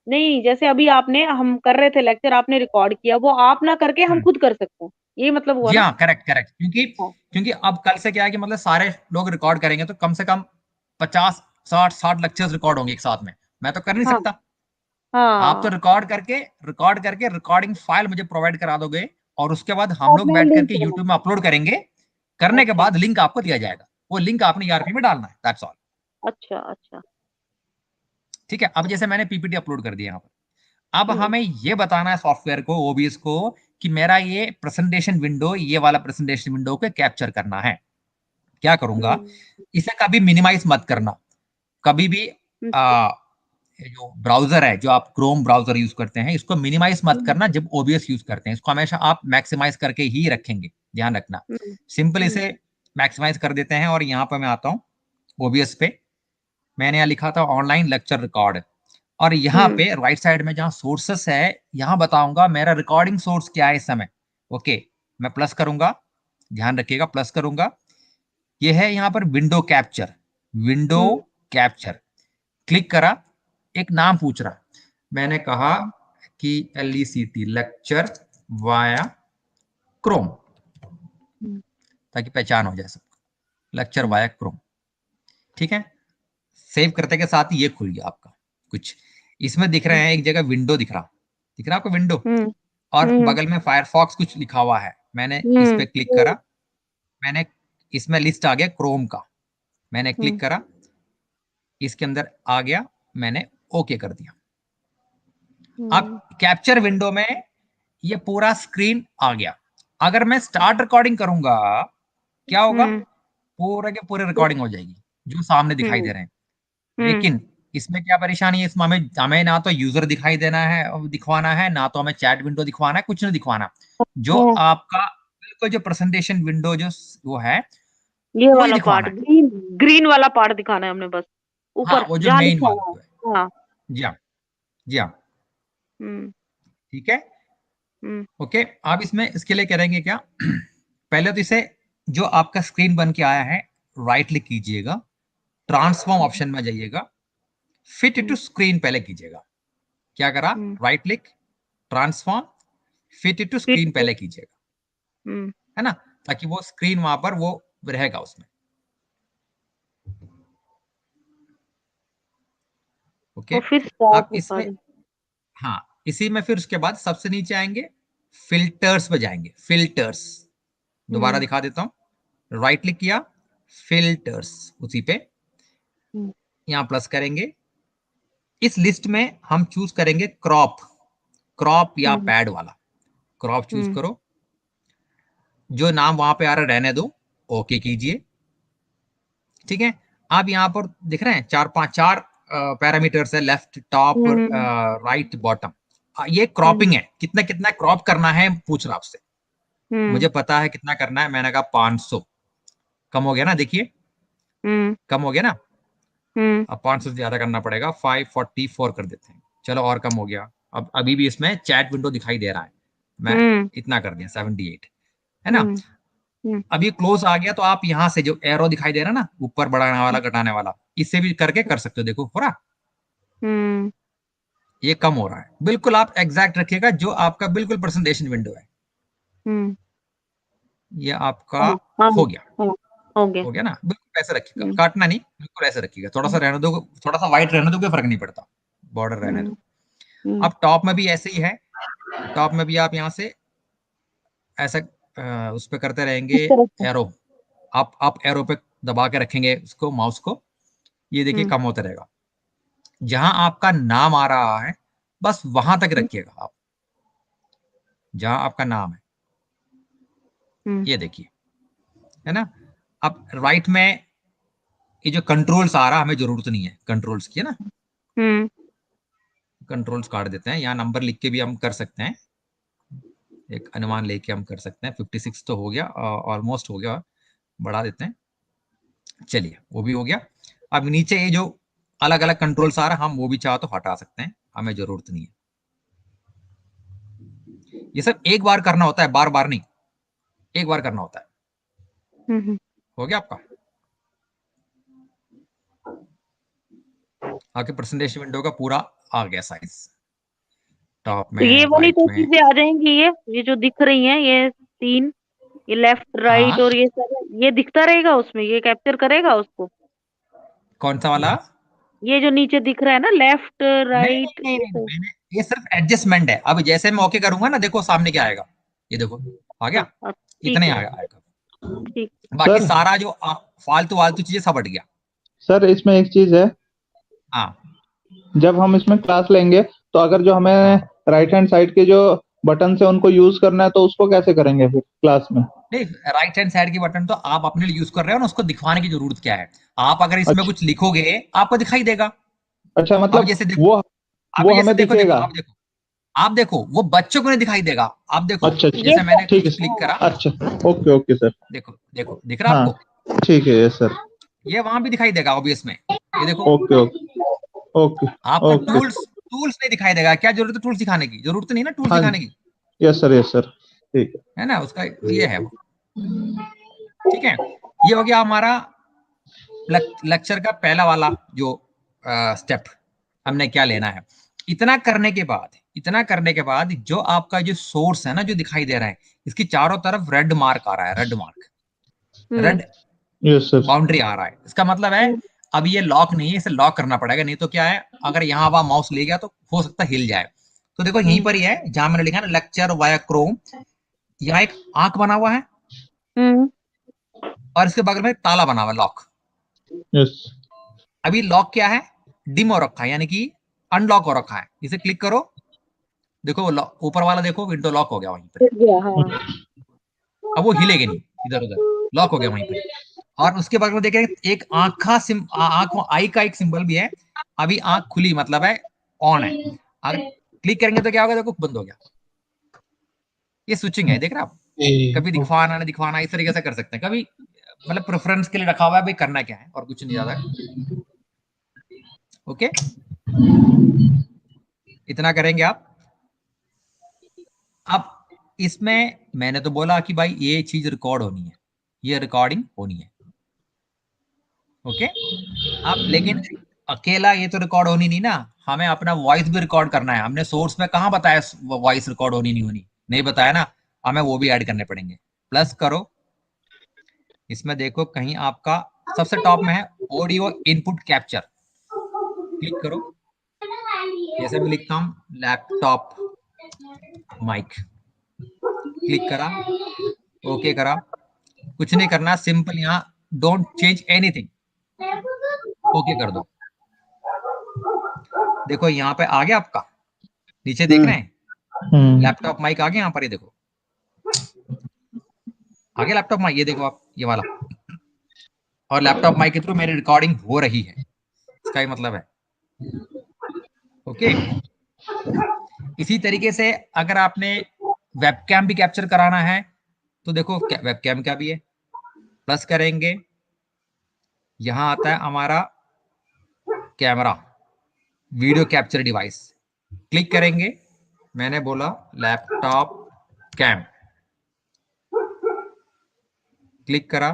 नहीं, जैसे अभी आपने, हम कर रहे थे लेक्चर, आपने रिकॉर्ड किया, वो आप ना करके हम खुद कर सकते हैं, यही मतलब हुआ जी ना? हाँ, करेक्ट करेक्ट, हाँ क्योंकि अब कल से क्या है कि मतलब सारे लोग रिकॉर्ड करेंगे तो कम से कम 50 60 लेक्चर्स रिकॉर्ड होंगे एक साथ में। मैं तो कर नहीं हाँ सकता। आप तो हाँ। रिकॉर्ड करके रिकॉर्डिंग फाइल मुझे प्रोवाइड करा दोगे, और उसके बाद हम और लोग मैं बैठ लिंक करके करना। यूट्यूब में अपलोड करेंगे। करने के अच्छा बाद लिंक आपको दिया जाएगा, वो लिंक आपने ईआरपी में डालना है, दैट्स ऑल। अच्छा अच्छा। ठीक है, अब जैसे मैंने पीपीटी अपलोड कर दिया यहाँ पर, अब हम्म हमें ये बताना है सॉफ्टवेयर को, ओबीएस को, कि मेरा ये प्रेजेंटेशन विंडो, ये वाला प्रेजेंटेशन विंडो को कैप्चर करना है। क्या करूंगा, हम्म इसे कभी मिनिमाइज मत करना, कभी भी अच्छा, ये जो ब्राउजर है, जो आप क्रोम ब्राउजर यूज करते हैं, इसको मिनिमाइज मत हम्म करना जब ओबीएस यूज करते हैं, इसको हमेशा आप मैक्सिमाइज करके ही रखेंगे, ध्यान रखना। हम्म सिंपल हम्म इसे मैक्सिमाइज कर देते हैं, और यहाँ पर मैं आता हूँ ओबीएस पे। मैंने यहाँ लिखा था ऑनलाइन लेक्चर रिकॉर्ड, और यहाँ हम्म पे राइट साइड में जहाँ सोर्सेस है, यहाँ बताऊंगा मेरा रिकॉर्डिंग सोर्स क्या है इस समय। ओके, मैं प्लस करूंगा, ध्यान रखिएगा, प्लस करूंगा। ये है यहाँ पर विंडो कैप्चर, विंडो हम्म कैप्चर, क्लिक करा, एक नाम पूछ रहा, मैंने कहा कि LECT, लेक्चर वाया क्रोम, हम्म ताकि पहचान हो जाए सबको, लेक्चर हम्म वाया क्रोम। ठीक है, सेव करते के साथ ही ये खुल गया आपका कुछ, इसमें दिख रहे हैं, एक जगह विंडो दिख रहा है आपको विंडो, हम्म और हम्म बगल में फायरफॉक्स कुछ लिखा हुआ है। मैंने इस हम्म पे क्लिक करा, मैंने, इसमें लिस्ट आ गया क्रोम का, मैंने क्लिक हम्म करा, इसके अंदर आ गया, मैंने ओके कर दिया। अब हम्म कैप्चर विंडो में ये पूरा स्क्रीन आ गया। अगर मैं स्टार्ट रिकॉर्डिंग करूंगा, क्या होगा, हम्म पूरे के पूरे रिकॉर्डिंग हो जाएगी जो सामने दिखाई हम्म दे रहे हैं। हम्म लेकिन इसमें क्या परेशानी है, इसमें हमें हमें ना तो यूजर दिखाई देना है, दिखवाना है, ना तो हमें चैट विंडो दिखवाना है, कुछ नहीं दिखवाना। जो हम्म, आपका बिल्कुल जो प्रेजेंटेशन विंडो जो वो है, ये वही वाला दिखवाना पार्ट, है। ग्रीन ग्रीन वाला पार्ट दिखाना है हमने बस, हाँ, ऊपर वो जो जहाँ मेन लिखा वाला हुआ जो है। है। हाँ। जी हाँ, जी हाँ, हम्म ठीक है। हम्म ओके, आप इसमें इसके लिए करेंगे क्या, पहले तो इसे, जो आपका स्क्रीन बन के आया है, राइट क्लिक कीजिएगा, ट्रांसफॉर्म हम्म ऑप्शन में जाइएगा, फिट टू हम्म स्क्रीन पहले कीजिएगा। क्या करा, हम्म, right click, transform, fit to fit screen से। पहले कीजिएगा, हम्म है ना, ताकि वो स्क्रीन वहां पर वो रहेगा उसमें। ओके, और फिर स्टार्ट आप इसमें, रिकॉर्डिंग। हाँ, इसी में फिर उसके बाद सबसे नीचे आएंगे, फिल्टर्स पे जाएंगे, फिल्टर्स, दोबारा हम्म दिखा देता हूं, राइट क्लिक किया, फिल्टर्स, उसी पे हम्म यहां प्लस करेंगे। इस लिस्ट में हम चूज करेंगे क्रॉप, क्रॉप या हम्म पैड वाला, क्रॉप चूज हम्म करो, जो नाम वहां पे आ रहा है रहने दो, ओके कीजिए। ठीक है, आप यहाँ पर दिख रहे हैं चार पैरामीटर्स है, लेफ्ट, टॉप, हम्म राइट, बॉटम। ये क्रॉपिंग हम्म है, कितना कितना क्रॉप करना है पूछ रहा आपसे। हम्म मुझे पता है कितना करना है, मैंने कहा 500, कम हो गया ना, देखिए हम्म कम हो गया ना। हम्म अब 500 से ज्यादा करना पड़ेगा, 544 कर देते हैं, चलो और कम हो गया। अब अभी भी इसमें चैट विंडो दिखाई दे रहा है, मैं हम्म इतना कर दिया 78, है ना। हम्म हम्म अब ये क्लोज आ गया, तो आप यहाँ से जो एरो दिखाई दे रहा है ना, ऊपर बढ़ाने वाला घटाने वाला, इससे भी करके कर सकते हो, देखो हो रहा, हम्म ये कम हो रहा है। बिल्कुल आप एग्जैक्ट रखिएगा, जो आपका बिल्कुल प्रेजेंटेशन विंडो है, हम्म, ये आपका हाँ हाँ हो गया। हाँ, हो गया। हो गया ना, बिल्कुल ऐसे रखिएगा, हम्म काटना नहीं, बिल्कुल ऐसे रखिएगा, थोड़ा सा हम्म रहने दो, थोड़ा सा व्हाइट रहने दो, कोई फर्क नहीं पड़ता, बॉर्डर रहने हम्म दो। हम्म, अब टॉप में भी ऐसे ही है, टॉप में भी आप यहाँ से ऐसा उस पर करते रहेंगे, इस तरह से। एरो, आप एरो पे दबा के रखेंगे उसको, माउस को, ये देखिए कम होता रहेगा। जहां आपका नाम आ रहा है बस वहां तक रखिएगा आप, जहां आपका नाम है, ये देखिए, है ना। अब राइट में ये जो कंट्रोल्स आ रहा, हमें जरूरत नहीं है कंट्रोल्स की, है ना। कंट्रोल्स काट देते हैं, यहाँ नंबर लिख के भी हम कर सकते हैं, एक अनुमान लेके हम कर सकते हैं। 56 तो हो गया, ऑलमोस्ट हो गया, बढ़ा देते हैं, चलिए वो भी हो गया। अब नीचे ये जो अलग अलग कंट्रोल्स आ रहा, हम वो भी चाहो तो हटा सकते हैं, हमें जरूरत नहीं है। ये सब एक बार करना होता है, बार बार नहीं, एक बार करना होता है। हो गया आपका? आपके प्रेजेंटेशन विंडो का पूरा आ गया साइज, टॉप में, तो ये वाली राइट तो में। चीजें आ जाएंगी, ये जो दिख रही हैं, ये 3, ये लेफ्ट राइट हाँ, और ये सब, ये दिखता रहेगा उसमें, ये कैप्चर करेगा उसको। कौन सा वाला? ये जो नीचे दिख रहा है ना, लेफ्ट नहीं राइट, नहीं नहीं ये नहीं, सब। मैंने ये सिर्फ एडजस्टमेंट है। अब जैसे मैं ओके करूंगा ना, देखो सामने क्या आएगा, ये देखो आ गया, ठीक इतना ही है, आएगा। ठीक। बाकी सर सारा जो फालतू वालतू चीजें सब हट गया। सर इसमें एक चीज है, हाँ जब हम इसमें क्लास लेंगे तो अगर जो हमें हाँ, राइट हैंड साइड के जो बटन से उनको यूज करना है तो उसको कैसे करेंगे फिर क्लास में? नहीं, राइट हैंड साइड की बटन तो आप अपने लिए यूज कर रहे हो ना, उसको दिखाने की जरूरत क्या है। आप अगर इसमें अच्छा कुछ लिखोगे आपको दिखाई देगा। अच्छा, अब मतलब जैसे देखो, वो अब वो जैसे हमें देखो देखो, दिखेगा। आप देखो, आप देखो, वो बच्चों को नहीं दिखाई देगा। आप देखो, अच्छा अच्छा, ये जैसे मैंने ठीक कुछ है। क्लिक करा, अच्छा, ओके ओके सर। देखो देखो दिख रहा हाँ, आपको, ठीक है यस सर। ये वहां भी दिखाई देगा ऑब्वियस में, ये देखो। ओके ओके ओके आपको ओके। टूल्स टूल्स नहीं दिखाई देगा। क्या जरूरत है टूल्स दिखाने की? जरूरत नहीं ना टूल्स हाँ, दिखाने की, यस सर, ठीक है ना। उसका ये है वो, ठीक है। ये हो गया हमारा लेक्चर का पहला वाला जो स्टेप, हमने क्या लेना है। इतना करने के बाद जो आपका जो सोर्स है ना, जो दिखाई दे रहा है, इसकी चारों तरफ रेड मार्क आ रहा है, रेड मार्क, रेड है। Yes sir. बाउंड्री आ रहा है। इसका मतलब है अब ये लॉक नहीं है, इसे लॉक करना पड़ेगा, नहीं तो क्या है, अगर यहाँ वहां माउस ले गया तो हो सकता है हिल जाए। तो देखो यहीं पर ही है जहां मैंने लिखा है ना, लेक्चर वाया क्रोम, यहाँ एक आंख बना हुआ है और इसके बगल में ताला बना हुआ है, लॉक। यस अभी लॉक क्या है, डिम हो रखा है, यानी कि अनलॉक हो रखा है। इसे क्लिक करो, देखो ऊपर वाला देखो, विंडो लॉक हो गया वहीं पे। हाँ। अब वो हिलेगी नहीं इधर उधर, लॉक हो गया वहीं पे। और उसके बगल में देखें, एक आंख आई का एक सिंबल भी है। अभी आंख खुली मतलब है ऑन है। अगर क्लिक करेंगे तो क्या होगा, देखो बंद हो गया। ये स्विचिंग है, देख रहे हैं आप। कभी दिखवाना ना दिखवाना, इस तरीके से कर सकते हैं। कभी मतलब प्रेफरेंस के लिए रखा हुआ है भाई, करना क्या है, और कुछ नहीं ज्यादा है। ओके, इतना करेंगे आप। अब इसमें मैंने तो बोला कि भाई ये चीज रिकॉर्ड होनी है, ये रिकॉर्डिंग होनी है। ओके, अब लेकिन अकेला ये तो रिकॉर्ड होनी नहीं ना, हमें अपना वॉइस भी रिकॉर्ड करना है। हमने सोर्स में कहाँ बताया वॉइस रिकॉर्ड होनी नहीं होनी, नहीं बताया ना, हमें वो भी ऐड करने पड़ेंगे। प्लस करो, इसमें देखो कहीं आपका सबसे टॉप में है ऑडियो इनपुट कैप्चर, क्लिक करो। जैसे मैं लिखता हूं लैपटॉप माइक, क्लिक करा, ओके करा, कुछ नहीं करना, सिंपल यहाँ डोंट चेंज एनीथिंग, ओके कर दो। देखो यहाँ पे आ गया आपका, नीचे देख रहे हैं लैपटॉप माइक आ गया यहाँ पर, ये देखो आ गया लैपटॉप माइक, ये देखो आप, ये वाला। और लैपटॉप माइक के थ्रू मेरी रिकॉर्डिंग हो रही है, इसका ही मतलब है। ओके, इसी तरीके से अगर आपने वेबकैम भी कैप्चर कराना है तो देखो वेबकैम का भी है। प्लस करेंगे, यहां आता है हमारा camera, video capture device, click करेंगे। मैंने बोला लैपटॉप कैम, क्लिक करा,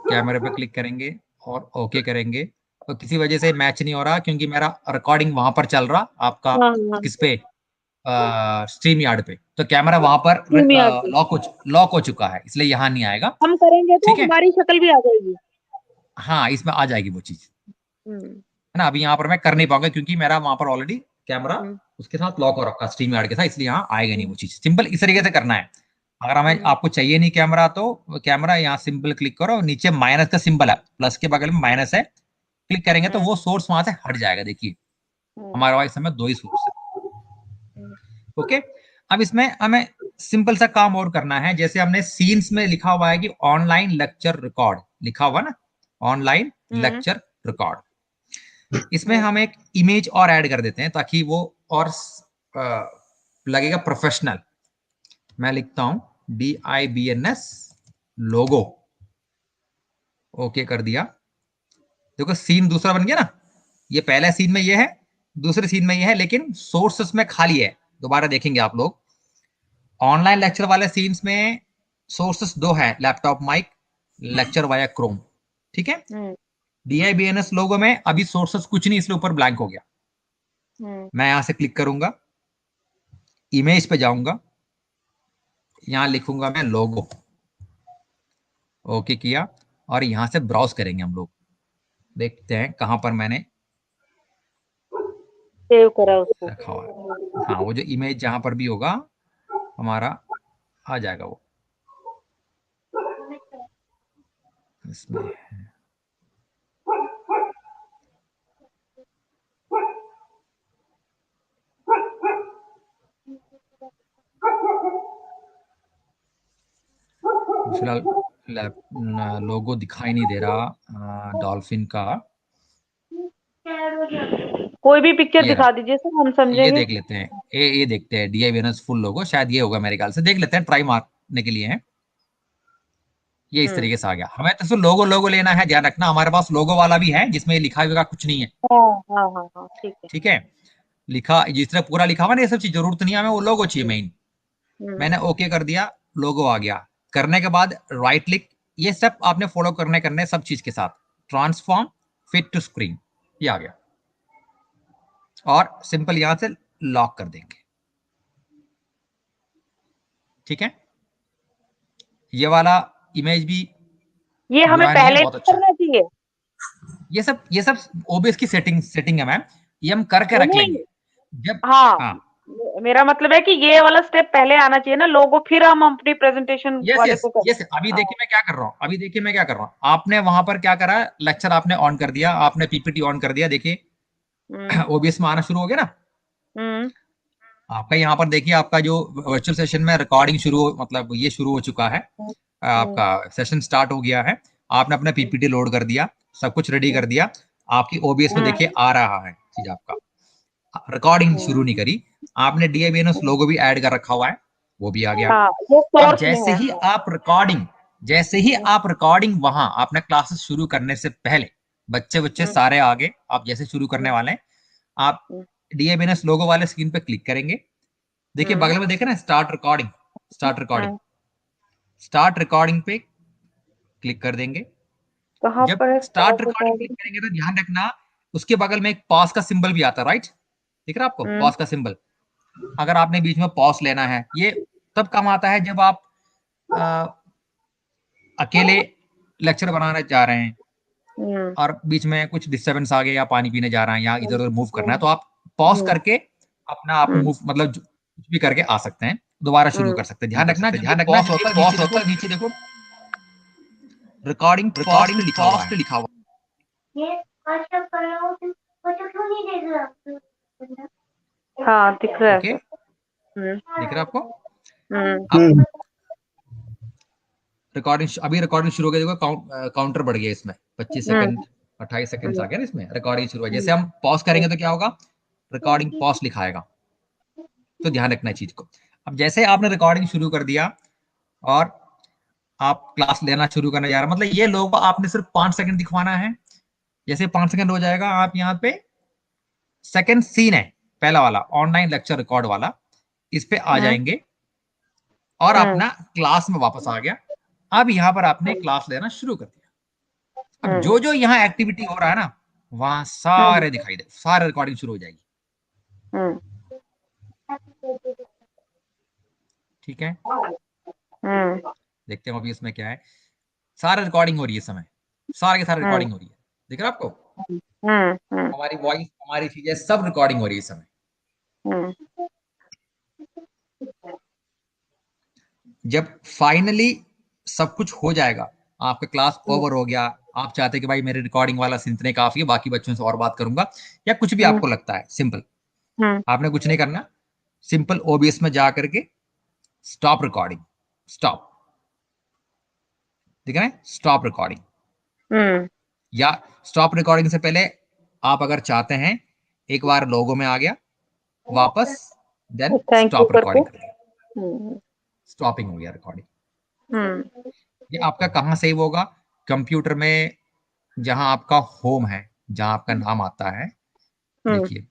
कैमरे पे क्लिक करेंगे और ओके करेंगे। तो किसी वजह से मैच नहीं हो रहा, क्योंकि मेरा रिकॉर्डिंग वहां पर चल रहा, आपका हाँ, किस पे, स्ट्रीम यार्ड पे, तो कैमरा वहां पर स्ट्रीम यार्ड पे लॉक हो चुका है, इसलिए यहाँ नहीं आएगा। हम करेंगे तो ठीक है, हमारी शक्ल भी आ जाएगी। हाँ इसमें आ जाएगी वो चीज, हम्म है ना। अभी यहाँ पर मैं कर नहीं पाऊंगा क्योंकि मेरा वहां पर ऑलरेडी कैमरा उसके साथ लॉक और रखा स्ट्रीम यार्ड के साथ, इसलिए यहाँ आएगा नहीं वो चीज। सिंपल इस तरीके से करना है। अगर हमें आपको चाहिए नहीं कैमरा तो कैमरा यहाँ सिंपल क्लिक करो, नीचे माइनस का सिंबल है, प्लस के बगल में माइनस है, क्लिक करेंगे तो वो सोर्स वहां से हट जाएगा। देखिए हमारे पास इस समय 2 ही सोर्स है। ओके, अब इसमें हमें सिंपल सा काम और करना है। जैसे हमने सीन्स में लिखा हुआ है कि ऑनलाइन लेक्चर रिकॉर्ड लिखा हुआ ना, ऑनलाइन लेक्चर रिकॉर्ड, इसमें हम एक इमेज और ऐड कर देते हैं ताकि वो और लगेगा प्रोफेशनल। मैं लिखता हूं DIBNS लोगो, ओके कर दिया। देखो सीन दूसरा बन गया ना, ये पहले सीन में ये है, दूसरे सीन में ये है, लेकिन सोर्सेस में खाली है। दोबारा देखेंगे आप लोग, ऑनलाइन लेक्चर वाले सीन्स में सोर्सेस 2 है, laptop mic, lecture via Chrome, ठीक है। DIBNS लोगो में अभी सोर्सेस कुछ नहीं, इसलिए ऊपर ब्लैंक हो गया। मैं यहां से क्लिक करूंगा, इमेज पे जाऊंगा, यहां लिखूंगा मैं लोगो, ओके किया, और यहां से ब्राउज करेंगे हम लोग, देखते हैं कहां पर मैंने सेव करा उसको। रखा हुआ है। हाँ, वो जो इमेज जहां पर भी होगा हमारा आ जाएगा वो इसमें। फिलहाल लोगो दिखाई नहीं दे रहा डॉल्फिन का। कोई भी पिक्चर ये दिखा रहा, दीजिए सर, हम ये समझेंगे। देख लेते हैं, ये देखते हैं DIBNS फुल लोगो, शायद ये होगा मेरे ख्याल से, देख लेते हैं, ट्राई मारने के लिए है। ये इस तरीके से आ गया। हमें तो सिर्फ लोगो लोगो लेना है, ध्यान रखना हमारे पास लोगो वाला भी है जिसमें लिखा हुआ कुछ नहीं है, हाँ हाँ हाँ हाँ, ठीक है। ठीक है। लिखा जिस तरह पूरा लिखा हुआ ना, ये सब चीज जरूरत नहीं है हमें, वो लोगो चाहिए मेन। मैंने ओके कर दिया, लोगो आ गया। करने के बाद राइट क्लिक, ये सब आपने फॉलो करने सब चीज के साथ, ट्रांसफॉर्म फिट टू स्क्रीन, ये आ गया, और सिंपल यहां से लॉक कर देंगे, ठीक है। ये वाला इमेज भी ये हमें बुरा नहीं है, पहले बहुत अच्छा है। करना चाहिए। ये सब OBS की सेटिंग है मैम, ये हम करके रख नहीं, लेंगे जब। हाँ, हाँ, मेरा मतलब है कि ये वाला स्टेप पहले आना चाहिए ना, लोगो, फिर हम अपनी प्रेजेंटेशन यस वाले यस को करें। यस। अभी देखिए मैं क्या कर रहा हूँ, अभी देखिए मैं क्या कर रहा हूँ, आपने वहां पर क्या करा, लेक्चर आपने ऑन कर दिया, आपने PPT ऑन कर दिया, देखिए OBS में आना शुरू हो गया ना आपका। यहाँ पर देखिए आपका जो वर्चुअल सेशन में रिकॉर्डिंग मतलब ये शुरू हो चुका है, आपका सेशन स्टार्ट हो गया है। आपने अपना PPT लोड कर दिया, सब कुछ रेडी कर दिया, आपकी OBS में देखिए आ रहा है चीज, आपका रिकॉर्डिंग शुरू नहीं करी। आपने DIBNS लोगो भी ऐड कर रखा हुआ है, वो भी आ गया। हाँ, ये अब सोर्स में है। जैसे ही आप रिकॉर्डिंग वहां आपने क्लासेस शुरू करने से पहले, बच्चे सारे आगे, आप जैसे शुरू करने वाले हैं, आप DIBNS लोगो वाले स्क्रीन पे क्लिक करेंगे। देखिए बगल में देखे ना, स्टार्ट रिकॉर्डिंग, स्टार्ट रिकॉर्डिंग पे क्लिक कर देंगे। कहाँ जब पर है start start recording click recording? करेंगे तो ध्यान रखना उसके बगल में एक पॉज का सिंबल भी आता है, राइट, दिख रहा है आपको पॉज का सिंबल। अगर आपने बीच में पॉज लेना है, ये तब काम आता है जब आप अकेले लेक्चर बनाना चाह रहे हैं और बीच में कुछ डिस्टरबेंस आ गया, या पानी पीने जा रहे हैं, या इधर उधर मूव करना है, तो आप पॉज करके अपना आप मूव, मतलब कुछ भी करके आ सकते हैं, दोबारा शुरू कर सकते हैं। ध्यान रखना जब पॉज होता है नीचे देखो रिकॉर्डिंग रिकॉर्डिंग लिखा हुआ कॉस्ट है। लिखा हुआ ये अच्छा कर रहा हूँ तो क्यों नहीं देख रहा? हाँ, दिख रहा है ओके, सर। दिख रहा है आपको। हम्म। अब रिकॉर्डिंग शुरू हो गई, देखो काउंटर बढ़ गया इसमें, 25 सेकंड 28 सेकंड आ गया ना इसमें, रिकॉर्डिंग शुरू है। जैसे हम पॉज करेंगे तो क्या होगा, रिकॉर्डिंग पॉज लिखाएगा, तो ध्यान रखना है चीज को। अब जैसे आपने रिकॉर्डिंग शुरू कर दिया और आप क्लास लेना शुरू करने जा रहे हैं, मतलब ये लोगो आपने सिर्फ 5 सेकंड दिखवाना है। जैसे 5 सेकंड हो जाएगा, आप यहाँ पे सेकंड सीन है पहला वाला, ऑनलाइन लेक्चर रिकॉर्ड वाला, इस पे आ जाएंगे और अपना क्लास में वापस आ गया। अब यहाँ पर आपने क्लास लेना शुरू कर दिया। अब जो जो यहाँ एक्टिविटी हो रहा है ना, वहां सारे दिखाई दे, सारे रिकॉर्डिंग शुरू हो जाएगी, ठीक है। देखते हैं अभी इसमें क्या है, सारा रिकॉर्डिंग हो रही है इस समय, सारे के सारे रिकॉर्डिंग हो रही है, दिख रहा है आपको। हमारी वॉइस, हमारी चीजें सब रिकॉर्डिंग हो रही है इस समय, हम्म, जब फाइनली सब कुछ हो जाएगा, आपका क्लास ओवर हो गया, आप चाहते हैं कि भाई मेरे रिकॉर्डिंग वाला सीन इतने काफी है, बाकी बच्चों से और बात करूंगा, या कुछ भी हम्म, आपको लगता है, सिंपल, हम्म, आपने कुछ नहीं करना, सिंपल ओबीएस में जा करके स्टॉप रिकॉर्डिंग, स्टॉप, ठीक है ना, स्टॉप रिकॉर्डिंग, हम्म, या स्टॉप रिकॉर्डिंग से पहले आप अगर चाहते हैं, एक बार लोगो में आ गया वापस, देन थैंक यू स्टॉप करके। रिकॉर्डिंग कर दिया, हम्म, स्टॉपिंग हो गया रिकॉर्डिंग। हम्म, ये आपका कहाँ सेव होगा? कंप्यूटर में, जहां आपका होम है, जहां आपका नाम आता है, हम्म, देखिए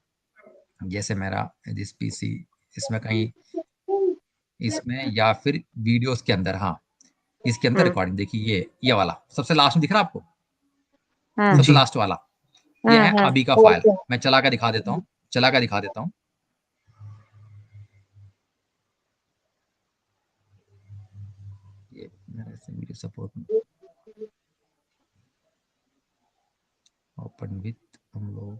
जैसे मेरा दिस पीसी, इसमें कहीं, इसमें या फिर वीडियोस के अंदर, हाँ इसके अंदर हम्म, रिकॉर्डिंग, देखिए ये वाला सबसे लास्ट में दिख रहा है आपको, हम्म, सबसे जी। लास्ट वाला, ये है अभी का फाइल। ओके। मैं चला कर दिखा देता हूँ, चला कर दिखा देता हूँ, ये मेरा वीडियो सपोर्ट ओपन विथ, हम लोग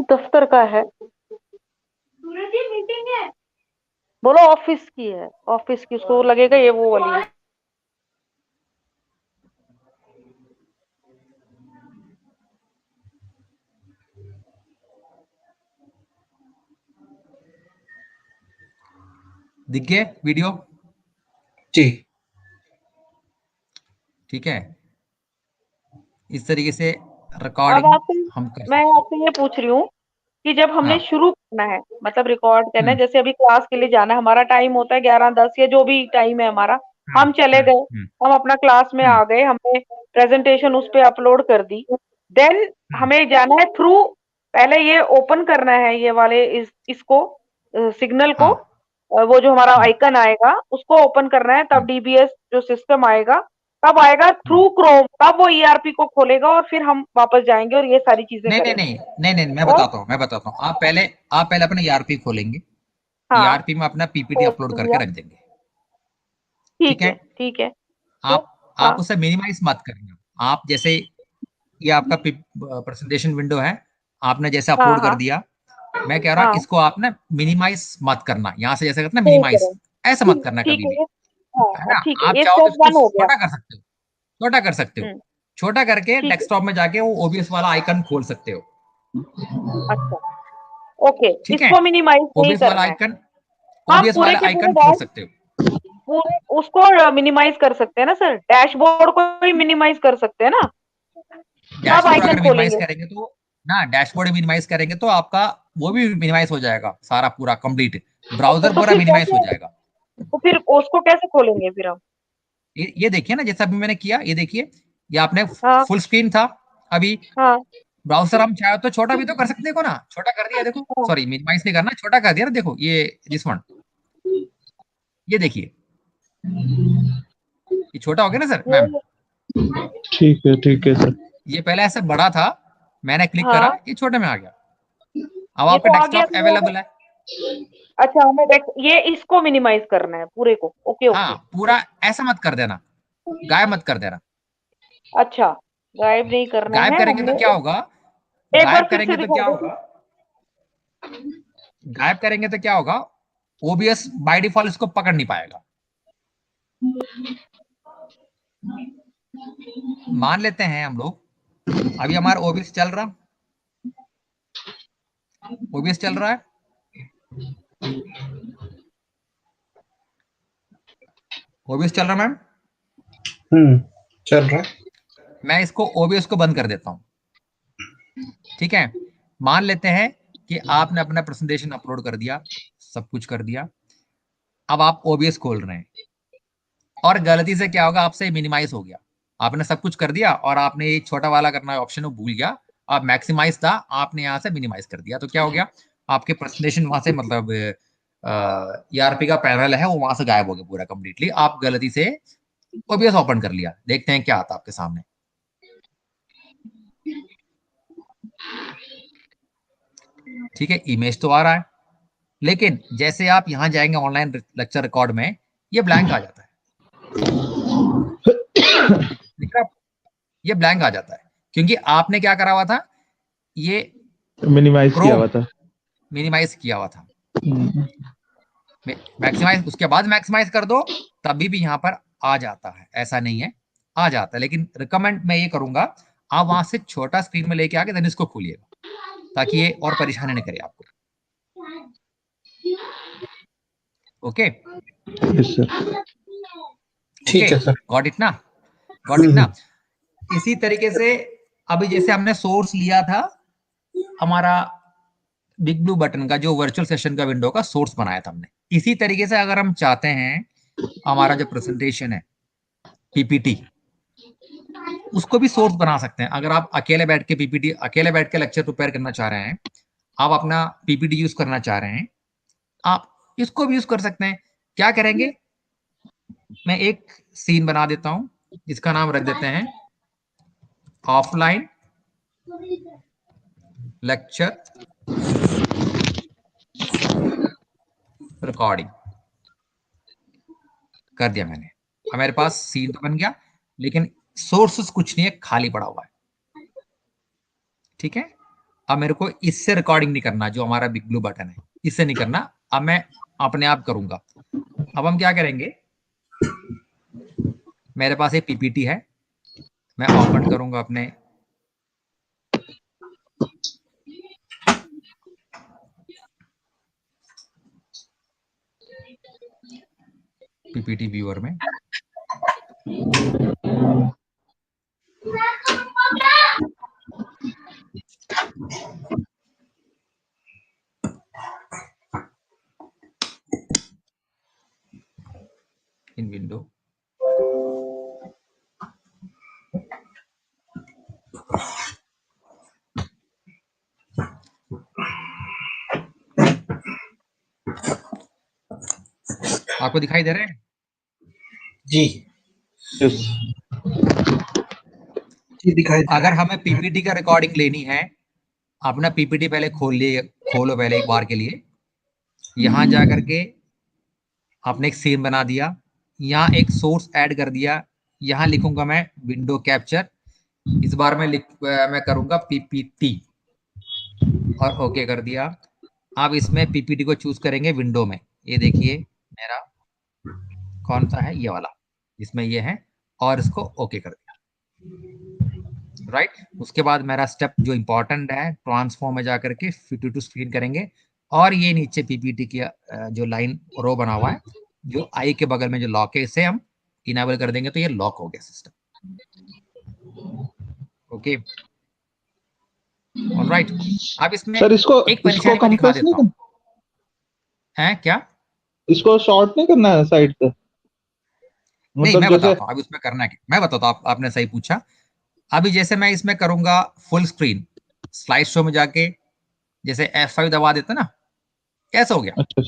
दफ्तर का है। सूरज ये मीटिंग है। बोलो ऑफिस की है, ऑफिस की, उसको लगेगा ये वो वाली है। दिख गए वीडियो, जी। ठीक है, इस तरीके से अब रिकॉर्डिंग आपसे हम कर मैं सकते हैं। आपसे ये पूछ रही हूँ कि जब हमने हाँ, शुरू करना है, मतलब रिकॉर्ड करना है, हम्म, जैसे अभी क्लास के लिए जाना है, हमारा टाइम होता है 11-10 या जो भी टाइम है हमारा, हम्म, हम चले हम्म, गए, हम्म, हम अपना क्लास में हम्म, आ गए, हमने प्रेजेंटेशन उस पे अपलोड कर दी, देन हम्म, हमें जाना है थ्रू, पहले ये ओपन करना है ये वाले इसको, सिग्नल को, हाँ, वो जो हमारा हम्म, आइकन आएगा उसको ओपन करना है, तब हम्म, डीबीएस जो सिस्टम आएगा तब आएगा हम्म। थ्रू क्रोम, तब वो ईआरपी को खोलेगा और फिर हम वापस जाएंगे और ये सारी चीजें नहीं नहीं करेंगे। नहीं नहीं नहीं, और मैं बताता हूँ, आप पहले अपना ईआरपी खोलेंगे, हाँ, ईआरपी में अपना पीपीटी अपलोड ओपन करके किया, रख देंगे, ठीक ठीक है, है, ठीक है। तो आप हाँ, उसे मिनिमाइज मत करना, आप जैसे, ये आपका प्रेजेंटेशन विंडो है, आपने जैसे हाँ, अपलोड कर हाँ, दिया, मैं कह रहा हूँ हाँ, इसको आप ना मिनिमाइज मत करना, यहाँ से जैसे करते ना सही मिनिमाइज, करें, ऐसा मत ठीक, करना ठीक कभी है भी, ये, हाँ है हाँ, ना, ठीक है, आप ये चाहो तो स्टेप इसको 1 हो गया। छोटा कर सकते हो, छोटा कर सकते हो, हम्म, छोटा करके ठीक है, डेस्कटॉप में जाके वो ओबीएस वाला आइकन खोल सकते हो, अच्छा, ओके, ठीक है, इसको मिनिमाइज नहीं ओबीएस वाला करना है। आइकन, हम ओबीएस पूरे वाला के पूरे आइकन खोल सकते हो, पूरे उसको मिनिमाइज कर सकते हैं ना सर, डैशबोर्ड को भी मिनिमाइज कर सकते हैं ना, सब डैशबोर्ड आइकन अगर मिनिमाइज खोलेंगे, करेंगे तो, ना डैशबोर्ड मिनिमाइज करेंगे तो आपका वो भी मिनिमाइज हो जाएगा, सारा पूरा कंप्लीट, ब्राउजर तो पूरा फिर मिनिमाइज हो कैसे, जाएगा। तो फिर उसको कैसे खोलेंगे फिर हम? ये देखिए ना, जैसा अभी मैंने किया, ये देखिए, ये आपने हाँ, फुल स्क्रीन था, अभी हाँ, ब्राउजर हम चाहे तो छोटा भी तो कर सकते हो ना, छोटा कर दिया देखो, हाँ, सॉरी मिनिमाइज नहीं करना, छोटा कर दिया ना, देखो ये दिस वन, ये देखिए, ये छोटा हो गया ना सर मैम, ये, ठीक है सर। ये पहले ऐसे बड़ा था, मैंने क्लिक करा, हाँ, ये छोटे में आ गया, अब ये आपका तो आ गया, डेस्कटॉप तो अवेलेबल है। अच्छा हमें देख ये इसको मिनिमाइज करना है पूरे को, ओके हाँ, ओके, पूरा ऐसा मत कर देना, गायब मत कर देना, अच्छा, गायब नहीं करना गायब है करेंगे तो हमने, क्या होगा, एक बार गायब फिर से करेंगे तो दिखा क्या दो। होगा, गायब करेंगे तो क्या होगा, ओबीएस बाय डिफॉल्ट इसको पकड़ नहीं पाएगा, मान लेते हैं हम लोग अभी हमारा ओबीएस चल रहा, ओबीएस चल रहा है, ओबीएस चल रहा है मैम, चल रहा है। मैं इसको ओबीएस को बंद कर देता हूं, ठीक है, मान लेते हैं कि आपने अपना प्रेजेंटेशन अपलोड कर दिया, सब कुछ कर दिया, अब आप ओबीएस खोल रहे हैं, और गलती से क्या होगा, आपसे मिनिमाइज हो गया, आपने सब कुछ कर दिया और आपने ये छोटा वाला करना ऑप्शन वो भूल गया, अब मैक्सिमाइज था, आपने यहाँ से मिनिमाइज कर दिया, तो क्या हो गया, आपके प्रेजेंटेशन वहां से मतलब ईआरपी का पैनल है वो वहां से गायब हो गया पूरा कंप्लीटली। आप गलती से ओबीएस ओपन कर लिया, देखते हैं क्या आता आपके सामने। ठीक है, इमेज तो आ रहा है, लेकिन जैसे आप यहां जाएंगे ऑनलाइन लेक्चर रिकॉर्ड में, ये ब्लैंक आ जाता है। ठीक है, ये ब्लैंक आ जाता है क्योंकि आपने क्या करा हुआ था, ये मिनिमाइज किया क्रोम हुआ था। मिनिमाइज किया हुआ था। मैक्सिमाइज उसके बाद मैक्सिमाइज कर दो, तभी भी यहाँ पर आ जाता है, ऐसा नहीं है, आ जाता है। लेकिन रिकमेंड मैं ये करूंगा, आप वहां से छोटा स्क्रीन में लेके आके देन इसको खोलिएगा, ताकि ये और परेशानी नहीं करे आपको। Okay yes sir. ठीक है सर, गॉट इट ना, गॉट इट ना। इसी तरीके से अभी जैसे हमने सोर्स लिया था, हमारा बिग ब्लू बटन का जो वर्चुअल सेशन का विंडो का सोर्स बनाया था हमने, इसी तरीके से अगर हम चाहते हैं हमारा जो प्रेजेंटेशन है पीपीटी, उसको भी सोर्स बना सकते हैं। अगर आप अकेले बैठ के पीपीटी, अकेले बैठ के लेक्चर प्रिपेयर करना चाह रहे हैं, आप अपना पीपीटी यूज करना चाह रहे हैं, आप इसको भी यूज कर सकते हैं। क्या करेंगे, मैं एक सीन बना देता हूं जिसका नाम रख देते हैं ऑफलाइन लेक्चर रिकॉर्डिंग। कर दिया मैंने, अब मेरे पास सीन तो बन गया, लेकिन सोर्सेस कुछ नहीं है, खाली पड़ा हुआ है। ठीक है, अब मेरे को इससे रिकॉर्डिंग नहीं करना, जो हमारा बिग ब्लू बटन है इससे नहीं करना, अब मैं अपने आप करूंगा। अब हम क्या करेंगे, मेरे पास एक पीपीटी है, मैं ओपन करूंगा अपने पीपीटी व्यूअर में। इन विंडो आपको दिखाई दे रहे हैं जी? यस जी दिखाई दे रहा अगर है। हमें पीपीटी का रिकॉर्डिंग लेनी है, अपना पीपीटी पहले खोलो पहले एक बार के लिए, यहां जा करके आपने एक सीन बना दिया, यहाँ एक सोर्स ऐड कर दिया, यहाँ लिखूंगा मैं विंडो कैप्चर, इस बार मैं करूंगा पीपीटी और ओके कर दिया। आप इसमें पीपीटी को चूज करेंगे विंडो में, ये देखिए मेरा कौन सा है, ये वाला जिसमें ये है, और इसको ओके कर दिया। राइट, उसके बाद मेरा स्टेप जो इंपॉर्टेंट है, ट्रांसफॉर्म में जाकर के फिट टू स्क्रीन करेंगे, और ये नीचे पीपीटी की जो लाइन रो बना हुआ है, जो आई के बगल में जो लॉक है, इसे हम इनेबल कर देंगे, तो ये लॉक हो गया सिस्टम। Okay alright. अब इसमें सर, इसको एक इसको परेशानी मैं दिखा कंप्रेस नहीं देता हूँ, करना, है क्या? इसको शॉर्ट नहीं करना है साइड से, नहीं, मतलब मैं जैसे। बताता हूँ अब इसमें करना है क्या, मैं बताता हूँ, आपने सही पूछा। अभी जैसे मैं इसमें करूंगा फुल स्क्रीन, स्लाइड शो में जाके जैसे F5 दबा देते ना, कैसा हो गया, अच्छा।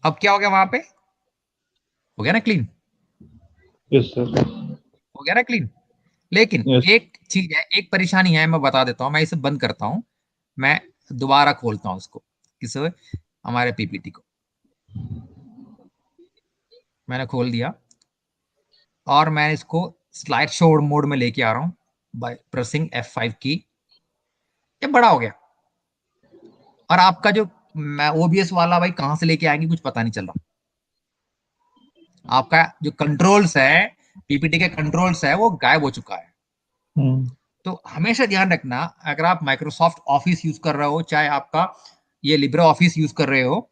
अब क्या हो गया, वहां पे हो गया ना क्लीन, यस सर। हो गया ना क्लीन। लेकिन यस। एक चीज है, एक परेशानी है, मैं बता देता हूँ, मैं इसे बंद करता हूँ, मैं दोबारा खोलता हूँ इसको, किस हमारे पीपीटी को मैंने खोल दिया, और मैं इसको स्लाइड शो मोड में लेके आ रहा हूँ बाय प्रेसिंग F5 की। ये बड़ा हो गया, और आपका जो ओबीएस वाला भाई कहां से लेके आएंगे कुछ पता नहीं चल रहा। आपका जो कंट्रोल्स है, पीपीटी के कंट्रोल्स है, वो गायब हो चुका है। तो हमेशा ध्यान रखना, अगर आप माइक्रोसॉफ्ट ऑफिस यूज कर रहे हो, चाहे आपका ये लिब्रे ऑफिस यूज कर रहे हो,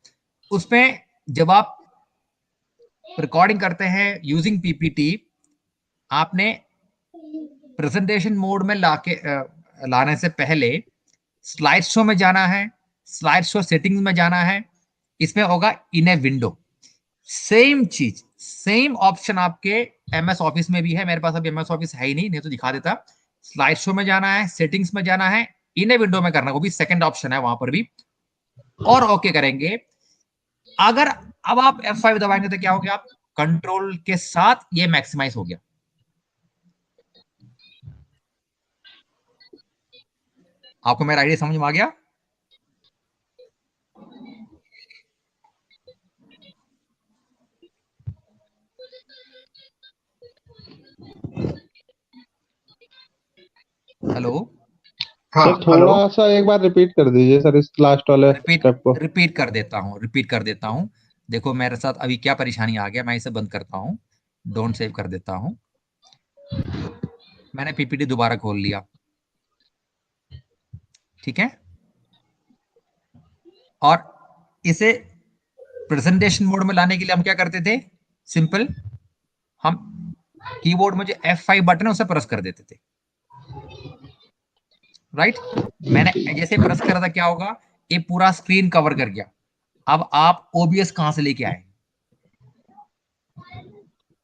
उसमें जब आप रिकॉर्डिंग करते हैं यूजिंग पीपीटी, आपने प्रेजेंटेशन मोड में लाने से पहले स्लाइड शो में जाना है, स्लाइड शो सेटिंग्स में जाना है, इसमें होगा इन ए विंडो, सेम चीज, सेम ऑप्शन आपके एमएस ऑफिस में भी है। मेरे पास अभी एमएस ऑफिस है ही नहीं तो दिखा देता। स्लाइड शो में जाना है, सेटिंग्स में जाना है, इन ए विंडो में करना, वो भी सेकंड ऑप्शन है वहां पर भी, और ओके करेंगे। अगर अब आप F5 दबाएंगे तो क्या हो गया, आप कंट्रोल के साथ ये मैक्सिमाइज हो गया। आपको मेरा आइडिया समझ में आ गया? हेलो हाँ सर हेलो। थोड़ा सा एक बार रिपीट कर दीजिए सर इस लास्ट वाले स्टेप को। रिपीट कर देता हूं। देखो मेरे साथ अभी क्या परेशानी आ गया, मैं इसे बंद करता हूं, डोंट सेव कर देता हूं। मैंने पीपीटी दोबारा खोल लिया, ठीक है, और इसे प्रेजेंटेशन मोड में लाने के लिए हम क्या करते थे, सिंपल, हम कीबोर्ड में जो F5 बटन है उसे प्रेस कर देते थे, राइट। मैंने जैसे प्रेस करा था क्या होगा, ये पूरा स्क्रीन कवर कर गया। अब आप OBS कहां से लेके आए,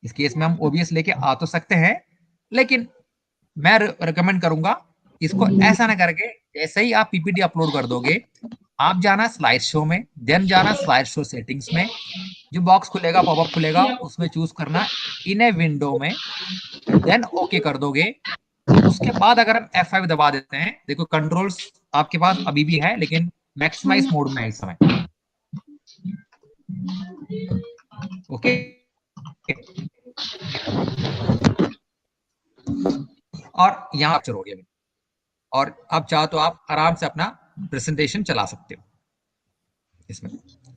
इस केस में हम OBS लेके आ तो सकते हैं, लेकिन मैं रिकमेंड करूंगा इसको ऐसा ना करके, जैसे ही आप पीपीटी अपलोड कर दोगे, आप जाना स्लाइड शो में, देन जाना स्लाइड शो सेटिंग्स में, जो बॉक्स खुलेगा, पॉपअप खुलेगा, उसमें चूज करना इन ए विंडो में, देन ओके कर दोगे। उसके बाद अगर हम F5 दबा देते हैं, देखो कंट्रोल्स आपके पास अभी भी है, लेकिन मैक्सिमाइज मोड में है इस समय, ओके। और यहाँ कैप्चर हो गया, और अब चाहो तो आप आराम से अपना प्रेजेंटेशन चला सकते हो इसमें,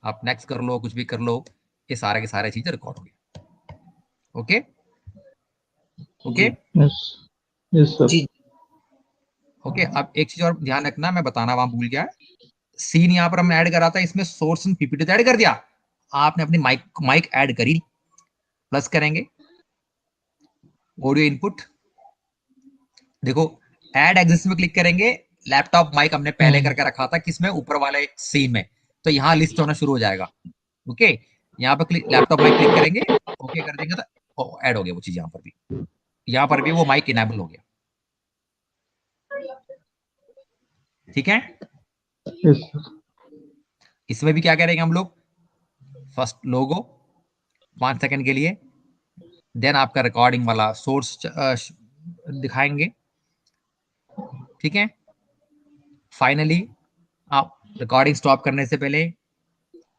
आप नेक्स्ट कर लो, कुछ भी कर लो, ये सारे के सारे चीजें रिकॉर्ड हो गया, okay okay yes yes sir. जी ओके। अब एक चीज और ध्यान रखना, मैं बताना वहां भूल गया, सीन यहाँ पर हमने ऐड करा था, इसमें सोर्स एंड पीपीटी तो ऐड कर दिया, आपने अपनी माइक ऐड करी, प्लस करेंगे ऑडियो इनपुट, देखो ऐड एग्जिस्ट में क्लिक करेंगे, लैपटॉप माइक हमने पहले करके रखा था किसमें, ऊपर वाले सीन में, तो यहाँ लिस्ट होना शुरू हो जाएगा, ओके। यहाँ पर लैपटॉप माइक क्लिक करेंगे, ओके कर देंगे तो ऐड हो गया वो चीज, यहाँ पर भी वो माइक इनेबल हो गया, ठीक है। Yes sir. इसमें भी क्या करेंगे हम लोग, फर्स्ट लोगो 5 सेकंड के लिए, देन आपका रिकॉर्डिंग वाला सोर्स दिखाएंगे, ठीक है। फाइनली आप रिकॉर्डिंग स्टॉप करने से पहले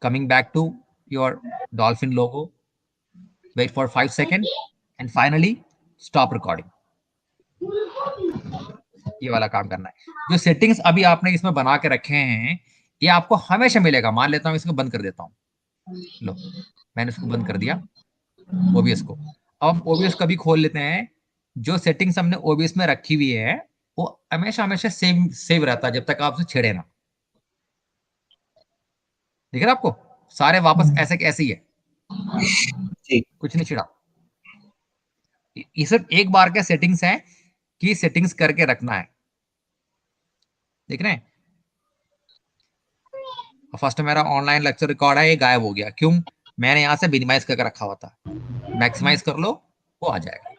coming back to your dolphin logo, wait for 5 second and finally stop recording, ये वाला काम करना है। जो सेटिंग्स अभी आपने इसमें बना के रखे हैं, ये आपको हमेशा मिलेगा। मान लेता हूं इसको बंद कर देता हूं, लो मैंने इसको बंद कर दिया OBS को। अब हम OBS कभी खोल लेते हैं, जो सेटिंग्स हमने OBS में रखी हुई है वो हमेशा हमेशा सेव रहता है, जब तक आप उसे छेड़े ना, दिख रहा है आपको, सारे वापस ऐसे के ऐसे ही है, जी कुछ नहीं छिड़ा। ये सिर्फ एक बार के सेटिंग्स है कि सेटिंग्स करके रखना है, देख रहे हैं। फर्स्ट मेरा ऑनलाइन लेक्चर रिकॉर्ड है, ये गायब हो गया, क्यों, मैंने यहां से मिनिमाइज करके रखा हुआ था, मैक्सिमाइज कर लो वो आ जाएगा।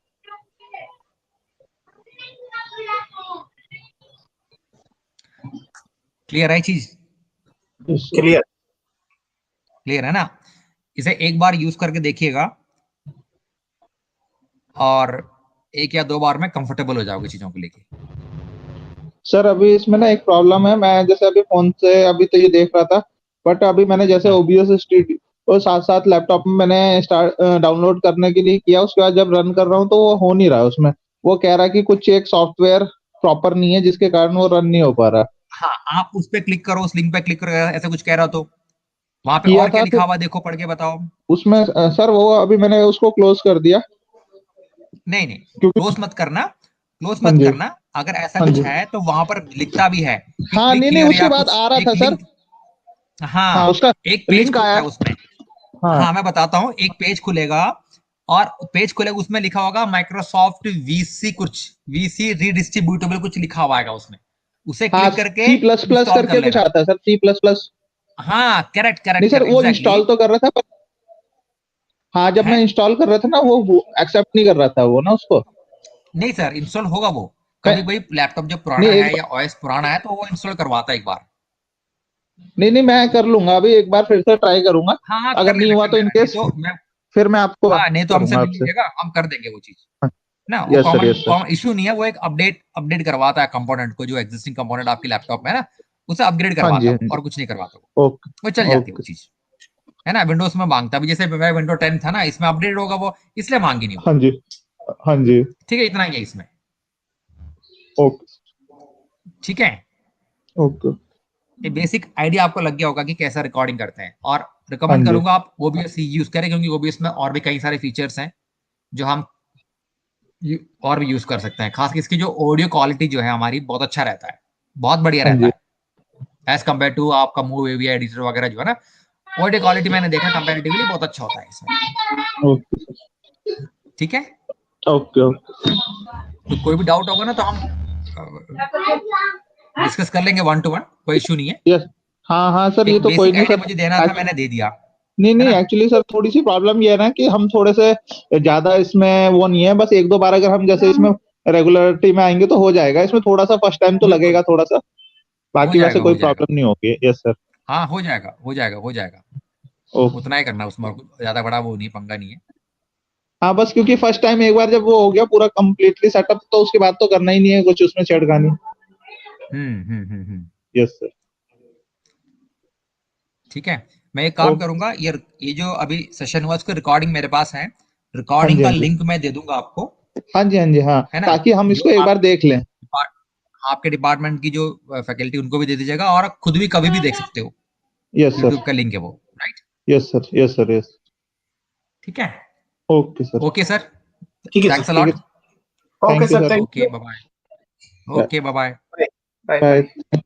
क्लियर है चीज, क्लियर। क्लियर है ना। इसे एक बार यूज करके देखिएगा और 1 या 2 बार में कंफर्टेबल हो जाओगे चीजों को लेके। सर अभी इसमें ना एक प्रॉब्लम है, मैं जैसे अभी फोन से अभी तो ये देख रहा था, बट अभी मैंने जैसे OBS स्टूडियो और साथ साथ लैपटॉप में मैंने स्टार्ट डाउनलोड करने के लिए किया, उसके बाद जब रन कर रहा हूँ तो वो हो नहीं रहा है उसमें, वो कह रहा है कि कुछ एक सॉफ्टवेयर प्रॉपर नहीं है जिसके कारण वो रन नहीं हो पा रहा। हाँ, आप उस पे क्लिक करो, उस लिंक पे क्लिक करो, ऐसा कुछ कह रहा तो वहां पे किया और क्या था लिखा तो हुआ देखो, पढ़ के बताओ। उसमें सर वो अभी मैंने उसको क्लोज कर दिया, नहीं नहीं, क्योंकि क्लोज मत करना, क्लोज हाँ मत जी करना। अगर ऐसा हाँ कुछ जी है तो वहां पर लिखता भी है कि हाँ, क्लिक नहीं नहीं हियर उसके या बाद कुछ आ रहा एक था सर। लिंक। हाँ हाँ, उसका एक पेज लिंक खुलता आया। है उसमें। हाँ हाँ मैं बताता हूँ, एक पेज खुलेगा, और पेज खुलेगा, उसमें लिखा होगा माइक्रोसॉफ्ट VC, कुछ VC रीडिस्ट्रीब्यूटेबल कुछ लिखा हुआ है उसमें, उसे हाँ, क्लिक करके C++ इंस्टॉल कर करके कुछ लेना। आता है सर, C++। हाँ करेक्ट नहीं करेक्ट सर करेक्ट वो एग्जैक्टली इंस्टॉल तो कर रहा था, पर हाँ जब है। मैं इंस्टॉल कर रहा था ना वो एक्सेप्ट नहीं कर रहा था वो ना उसको। नहीं सर, इंस्टॉल होगा वो, कभी भाई लैपटॉप जो पुराना नहीं, है या ओएस पुराना है तो वो इंस्टॉल करवाता है एक बार। नहीं मैं कर लूंगा, अभी एक बार फिर से ट्राई करूंगा। हाँ अगर नहीं हुआ तो कर लेना, इनकेस नहीं तो मैं, फिर मैं आपको हाँ नहीं तो हमसे करूंगा मिल आपसे। लीजिएगा, हम कर देंगे वो चीज ना। वो yes sir, common yes sir. Common issue नहीं है, वो एक अपडेट करवाता है कंपोनेंट को, जो एग्जिस्टिंग कंपोनेंट आपके लैपटॉप में है ना, उसे अपग्रेड हाँ जी, करवाता हाँ है जी। और कुछ नहीं करवाता वो ओके, चल जाती है वो ओके। चीज, है ना। विंडोज में मांगता भी, जैसे मैं विंडो 10 था ना, इसमें अपडेट होगा वो, इसलिए मांगी नहीं वो। हाँ जी, हाँ जी। ठीक है, इतना ही है इसमें। ओके, ठीक है, ओके। ये बेसिक आइडिया आपको लग गया होगा कि कैसा रिकॉर्डिंग करते हैं। और हाँ रिकमेंड जी, करूंगा आप OBS यूज करें, क्योंकि OBS में और भी कई सारे फीचर्स हैं जो हम और भी यूज कर सकते हैं। खास इसकी जो ऑडियो क्वालिटी जो है हमारी, बहुत अच्छा रहता है, बहुत बढ़िया हाँ रहता जी। है एज कम्पेयर टू आपका मूव एवी एडिटर वगैरह जो है ना। ऑडियो क्वालिटी मैंने देखा कंपैरेटिवली बहुत अच्छा होता है इसमें। ओके, ठीक है, ओके, ओके। तो कोई भी डाउट होगा ना तो हम डिस्कस कर लेंगे 1 to 1, कोई इशू नहीं है। यस। हाँ हाँ सर, ये एक तो कोई बेसिक नहीं आइडिया सर। मुझे देना था, मैंने दे दिया, नहीं है नहीं, ना। एक्चुअली सर थोड़ी सी प्रॉब्लम ये है ना कि हम थोड़े से ज्यादा इसमें वो नहीं है, बस एक दो बार अगर हम जैसे इसमें रेगुलरिटी में आएंगे तो हो जाएगा। इसमें थोड़ा सा फर्स्ट टाइम तो बिल्कुल लगेगा थोड़ा सा, हो बाकी वैसे जाएगा, कोई हो जाएगा, प्रॉब्लम नहीं होगी। Yes sir. हाँ हो जाएगा, हो जाएगा, हो जाएगा। ओके। उतना ही करना उसमें, और कुछ ज्यादा बड़ा वो नहीं, पंगा नहीं है। हाँ बस क्योंकि फर्स्ट टाइम एक बार जब वो हो गया पूरा कंप्लीटली सेटअप, तो उसके बाद तो करना ही नहीं है कुछ उसमें छेड़खानी। हम्म। Yes sir. ठीक है, मैं एक काम ओके। करूंगा, ये जो अभी सेशन हुआ उसकी रिकॉर्डिंग मेरे पास है, हाँ रिकॉर्डिंग जी, का हाँ जी। लिंक मैं दे दूंगा आपको, हाँ जी, हाँ जी। हाँ, है ना। ताकि हम जो इसको एक आप बार देख लें। आपके डिपार्टमेंट की जो फैकल्टी, उनको भी दे दीजिएगा, और आप खुद भी कभी भी देख सकते हो। यस सर, यूट्यूब का लिंक है वो, right. Yes sir, yes sir, yes. ठीक है, ओके सर। ओके सर, ठीक है थैंक्स सर। अ ठीक है। Lot. Okay thank you sir, sir. Thank okay you. Bye bye. Okay bye bye. Bye bye. Bye.